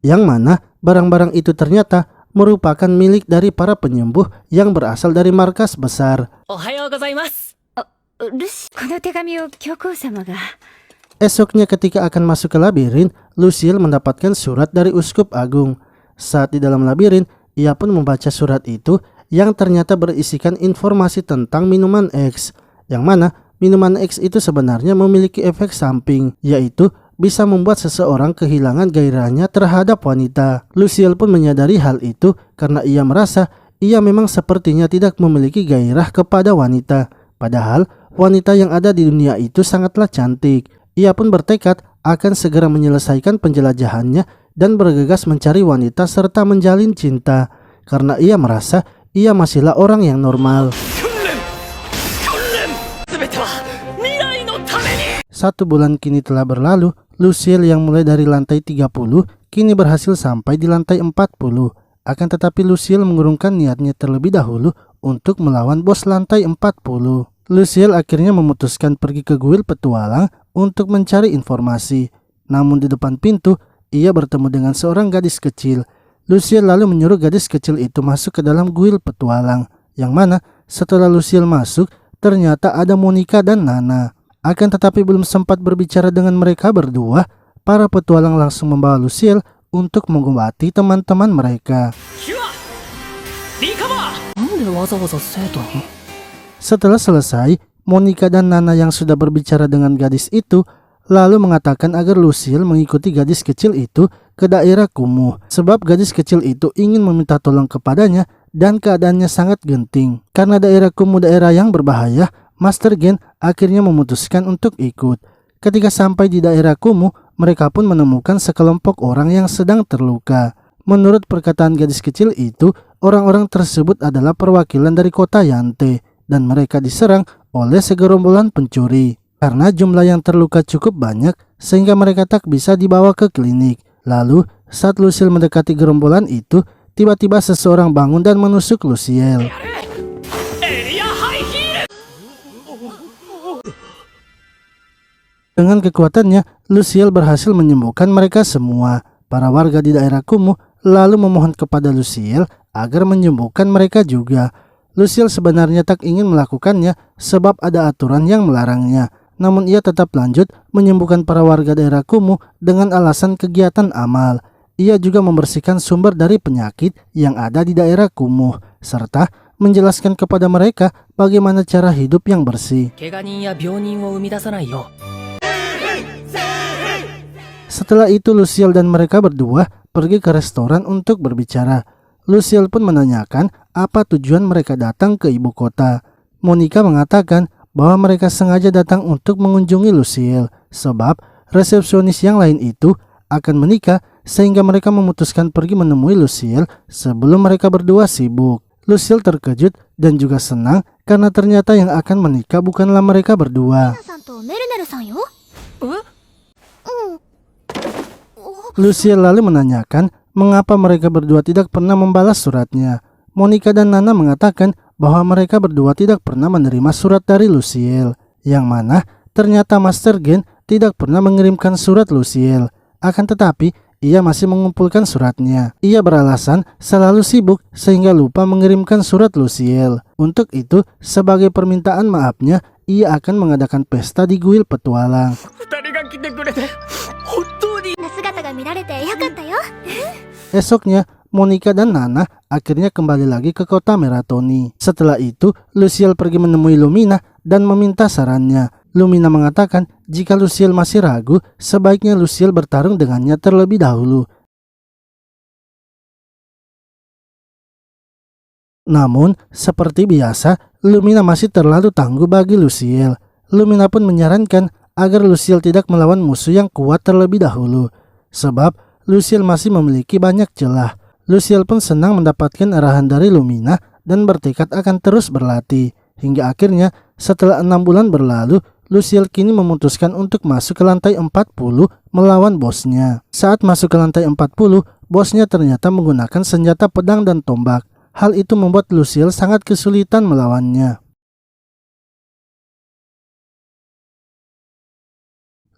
yang mana barang-barang itu ternyata merupakan milik dari para penyembuh yang berasal dari markas besar. おはようございます。ルシこの手紙を教皇様が Esoknya ketika akan masuk ke labirin, Luciel mendapatkan surat dari Uskup Agung. Saat di dalam labirin, ia pun membaca surat itu yang ternyata berisikan informasi tentang minuman X, yang mana minuman X itu sebenarnya memiliki efek samping, yaitu bisa membuat seseorang kehilangan gairahnya terhadap wanita. Luciel pun menyadari hal itu karena ia merasa ia memang sepertinya tidak memiliki gairah kepada wanita. Padahal wanita yang ada di dunia itu sangatlah cantik. Ia pun bertekad akan segera menyelesaikan penjelajahannya dan bergegas mencari wanita serta menjalin cinta. Karena ia merasa ia masihlah orang yang normal. 1 bulan kini telah berlalu. Luciel yang mulai dari lantai 30 kini berhasil sampai di lantai 40. Akan tetapi Luciel mengurungkan niatnya terlebih dahulu untuk melawan bos lantai 40. Luciel akhirnya memutuskan pergi ke kuil petualang untuk mencari informasi. Namun di depan pintu, ia bertemu dengan seorang gadis kecil. Luciel lalu menyuruh gadis kecil itu masuk ke dalam kuil petualang. Yang mana setelah Luciel masuk, ternyata ada Monica dan Nana. Akan tetapi belum sempat berbicara dengan mereka berdua, para petualang langsung membawa Luciel untuk mengobati teman-teman mereka. なんでわざわざ生徒に？ Setelah selesai, Monica dan Nana yang sudah berbicara dengan gadis itu lalu mengatakan agar Luciel mengikuti gadis kecil itu ke daerah kumuh, sebab gadis kecil itu ingin meminta tolong kepadanya dan keadaannya sangat genting. Karena daerah kumuh daerah yang berbahaya, Master Gen akhirnya memutuskan untuk ikut. Ketika sampai di daerah kumuh, mereka pun menemukan sekelompok orang yang sedang terluka. Menurut perkataan gadis kecil itu, orang-orang tersebut adalah perwakilan dari kota Yante. Dan mereka diserang oleh segerombolan pencuri. Karena jumlah yang terluka cukup banyak sehingga mereka tak bisa dibawa ke klinik. Lalu saat Luciel mendekati gerombolan itu, tiba-tiba seseorang bangun dan menusuk Luciel. Dengan kekuatannya, Luciel berhasil menyembuhkan mereka semua. Para warga di daerah kumuh lalu memohon kepada Luciel agar menyembuhkan mereka juga. Luciel sebenarnya tak ingin melakukannya sebab ada aturan yang melarangnya. Namun ia tetap lanjut menyembuhkan para warga daerah kumuh dengan alasan kegiatan amal. Ia juga membersihkan sumber dari penyakit yang ada di daerah kumuh, serta menjelaskan kepada mereka bagaimana cara hidup yang bersih. 怪我人や病人を生み出さないよ。 Setelah itu Luciel dan mereka berdua pergi ke restoran untuk berbicara. Luciel pun menanyakan apa tujuan mereka datang ke ibu kota. Monica mengatakan bahwa mereka sengaja datang untuk mengunjungi Luciel sebab resepsionis yang lain itu akan menikah sehingga mereka memutuskan pergi menemui Luciel sebelum mereka berdua sibuk. Luciel terkejut dan juga senang karena ternyata yang akan menikah bukanlah mereka berdua. Luciel lalu menanyakan mengapa mereka berdua tidak pernah membalas suratnya. Monica dan Nana mengatakan bahwa mereka berdua tidak pernah menerima surat dari Luciel, yang mana ternyata Master Gen tidak pernah mengirimkan surat Luciel. Akan tetapi ia masih mengumpulkan suratnya. Ia beralasan selalu sibuk sehingga lupa mengirimkan surat Luciel. Untuk itu, sebagai permintaan maafnya, ia akan mengadakan pesta di kuil petualang. Esoknya, Monica dan Nana akhirnya kembali lagi ke kota Meratoni. Setelah itu, Luciel pergi menemui Lumina dan meminta sarannya. Lumina mengatakan jika Luciel masih ragu, sebaiknya Luciel bertarung dengannya terlebih dahulu. Namun, seperti biasa, Lumina masih terlalu tangguh bagi Luciel. Lumina pun menyarankan agar Luciel tidak melawan musuh yang kuat terlebih dahulu, sebab Luciel masih memiliki banyak celah. Luciel pun senang mendapatkan arahan dari Lumina dan bertekad akan terus berlatih. Hingga akhirnya setelah 6 bulan berlalu, Luciel kini memutuskan untuk masuk ke lantai 40 melawan bosnya. Saat masuk ke lantai 40, bosnya ternyata menggunakan senjata pedang dan tombak. Hal itu membuat Luciel sangat kesulitan melawannya.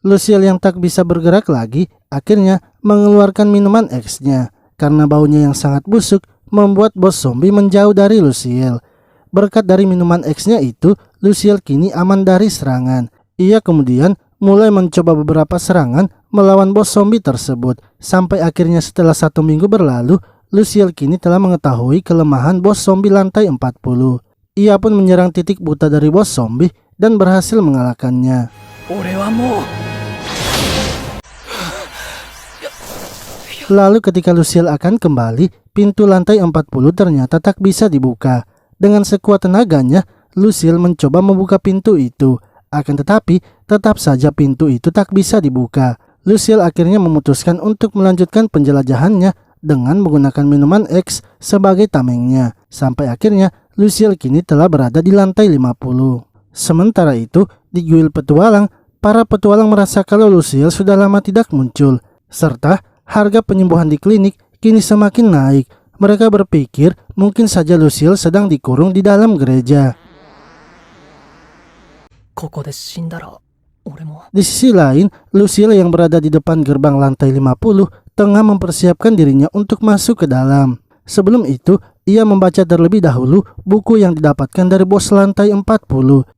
Luciel yang tak bisa bergerak lagi akhirnya mengeluarkan minuman X-nya. Karena baunya yang sangat busuk membuat bos zombie menjauh dari Luciel. Berkat dari minuman X-nya itu, Luciel kini aman dari serangan. Ia kemudian mulai mencoba beberapa serangan melawan bos zombie tersebut. Sampai akhirnya setelah 1 minggu berlalu, Luciel kini telah mengetahui kelemahan bos zombie lantai 40. Ia pun menyerang titik buta dari bos zombie dan berhasil mengalahkannya. Lalu ketika Luciel akan kembali, pintu lantai 40 ternyata tak bisa dibuka. Dengan sekuat tenaganya, Luciel mencoba membuka pintu itu. Akan tetapi, tetap saja pintu itu tak bisa dibuka. Luciel akhirnya memutuskan untuk melanjutkan penjelajahannya dengan menggunakan minuman X sebagai tamengnya. Sampai akhirnya, Luciel kini telah berada di lantai 50. Sementara itu, di guild petualang, para petualang merasa kalau Luciel sudah lama tidak muncul. Serta harga penyembuhan di klinik kini semakin naik. Mereka berpikir mungkin saja Luciel sedang dikurung di dalam gereja. Di sisi lain, Luciel yang berada di depan gerbang lantai 50 tengah mempersiapkan dirinya untuk masuk ke dalam. Sebelum itu, ia membaca terlebih dahulu buku yang didapatkan dari bos lantai 40.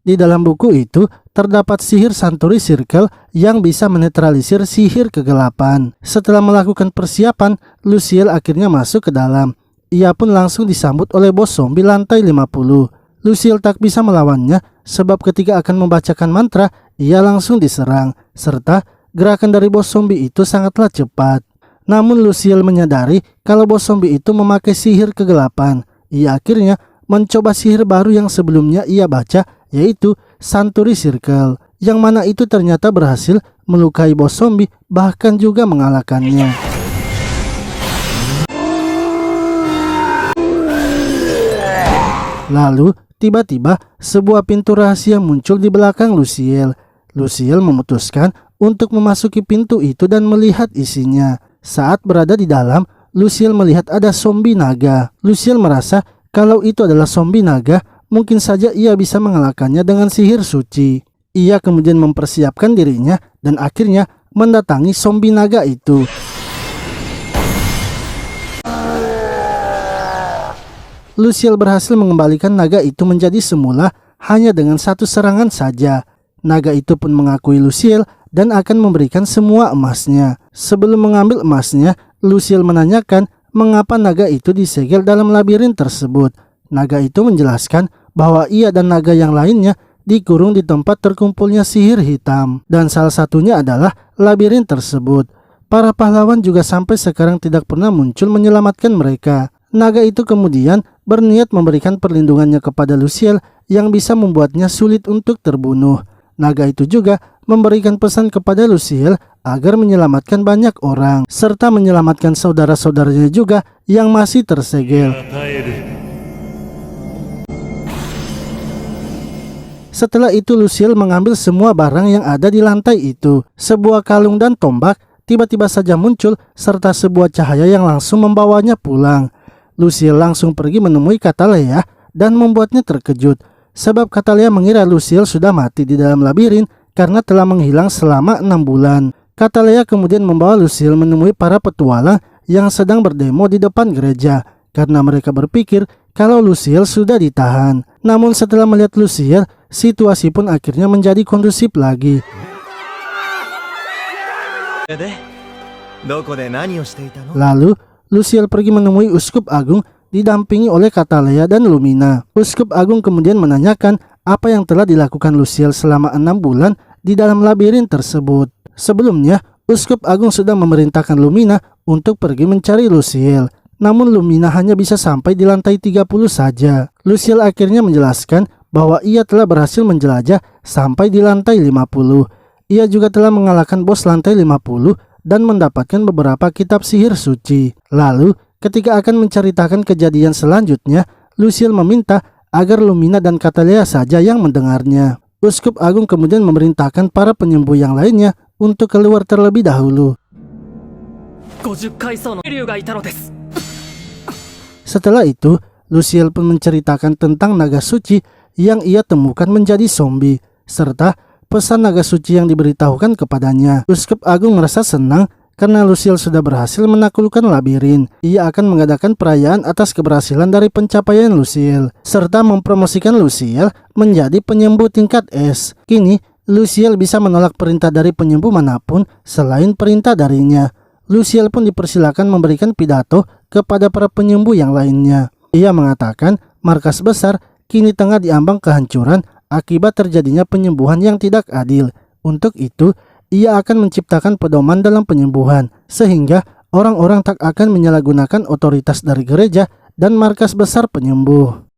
Di dalam buku itu terdapat sihir Suntory Circle yang bisa menetralisir sihir kegelapan. Setelah melakukan persiapan, Luciel akhirnya masuk ke dalam. Ia pun langsung disambut oleh bos zombie lantai 50. Luciel tak bisa melawannya sebab ketika akan membacakan mantra, ia langsung diserang. Serta gerakan dari bos zombie itu sangatlah cepat. Namun Luciel menyadari kalau bos zombie itu memakai sihir kegelapan. Ia akhirnya mencoba sihir baru yang sebelumnya ia baca, yaitu Suntory Circle, yang mana itu ternyata berhasil melukai bos zombie bahkan juga mengalahkannya. Lalu tiba-tiba sebuah pintu rahasia muncul di belakang Luciel. Luciel memutuskan untuk memasuki pintu itu dan melihat isinya. Saat berada di dalam, Luciel melihat ada zombie naga. Luciel merasa kalau itu adalah zombie naga, mungkin saja ia bisa mengalahkannya dengan sihir suci. Ia kemudian mempersiapkan dirinya dan akhirnya mendatangi zombie naga itu. Luciel berhasil mengembalikan naga itu menjadi semula hanya dengan 1 serangan saja. Naga itu pun mengakui Luciel dan akan memberikan semua emasnya. Sebelum mengambil emasnya, Luciel menanyakan mengapa naga itu disegel dalam labirin tersebut. Naga itu menjelaskan bahwa ia dan naga yang lainnya dikurung di tempat terkumpulnya sihir hitam. Dan salah satunya adalah labirin tersebut. Para pahlawan juga sampai sekarang tidak pernah muncul menyelamatkan mereka. Naga itu kemudian berniat memberikan perlindungannya kepada Luciel yang bisa membuatnya sulit untuk terbunuh. Naga itu juga memberikan pesan kepada Luciel agar menyelamatkan banyak orang, serta menyelamatkan saudara-saudaranya juga yang masih tersegel. Setelah itu Luciel mengambil semua barang yang ada di lantai itu. Sebuah kalung dan tombak tiba-tiba saja muncul serta sebuah cahaya yang langsung membawanya pulang. Luciel langsung pergi menemui Katalea dan membuatnya terkejut. Sebab Katalea mengira Luciel sudah mati di dalam labirin karena telah menghilang selama 6 bulan. Katalea kemudian membawa Luciel menemui para petualang yang sedang berdemo di depan gereja karena mereka berpikir kalau Luciel sudah ditahan. Namun setelah melihat Luciel, situasi pun akhirnya menjadi kondusif lagi. Lalu Luciel pergi menemui Uskup Agung didampingi oleh Katalea dan Lumina. Uskup Agung kemudian menanyakan apa yang telah dilakukan Luciel selama 6 bulan di dalam labirin tersebut. Sebelumnya, Uskup Agung sudah memerintahkan Lumina untuk pergi mencari Luciel. Namun Lumina hanya bisa sampai di lantai 30 saja. Luciel akhirnya menjelaskan bahwa ia telah berhasil menjelajah sampai di lantai 50. Ia juga telah mengalahkan bos lantai 50 dan mendapatkan beberapa kitab sihir suci. Lalu, ketika akan menceritakan kejadian selanjutnya, Luciel meminta agar Lumina dan Katalea saja yang mendengarnya. Uskup Agung kemudian memerintahkan para penyembuh yang lainnya untuk keluar terlebih dahulu. 50階層の竜がいたのです。 Setelah itu, Luciel pun menceritakan tentang naga suci yang ia temukan menjadi zombie, serta pesan naga suci yang diberitahukan kepadanya. Uskup Agung merasa senang karena Luciel sudah berhasil menaklukkan labirin. Ia akan mengadakan perayaan atas keberhasilan dari pencapaian Luciel, serta mempromosikan Luciel menjadi penyembuh tingkat S. Kini, Luciel bisa menolak perintah dari penyembuh manapun selain perintah darinya. Luciel pun dipersilakan memberikan pidato kepada para penyembuh yang lainnya. Ia mengatakan markas besar kini tengah diambang kehancuran akibat terjadinya penyembuhan yang tidak adil. Untuk itu, ia akan menciptakan pedoman dalam penyembuhan, sehingga orang-orang tak akan menyalahgunakan otoritas dari gereja dan markas besar penyembuh.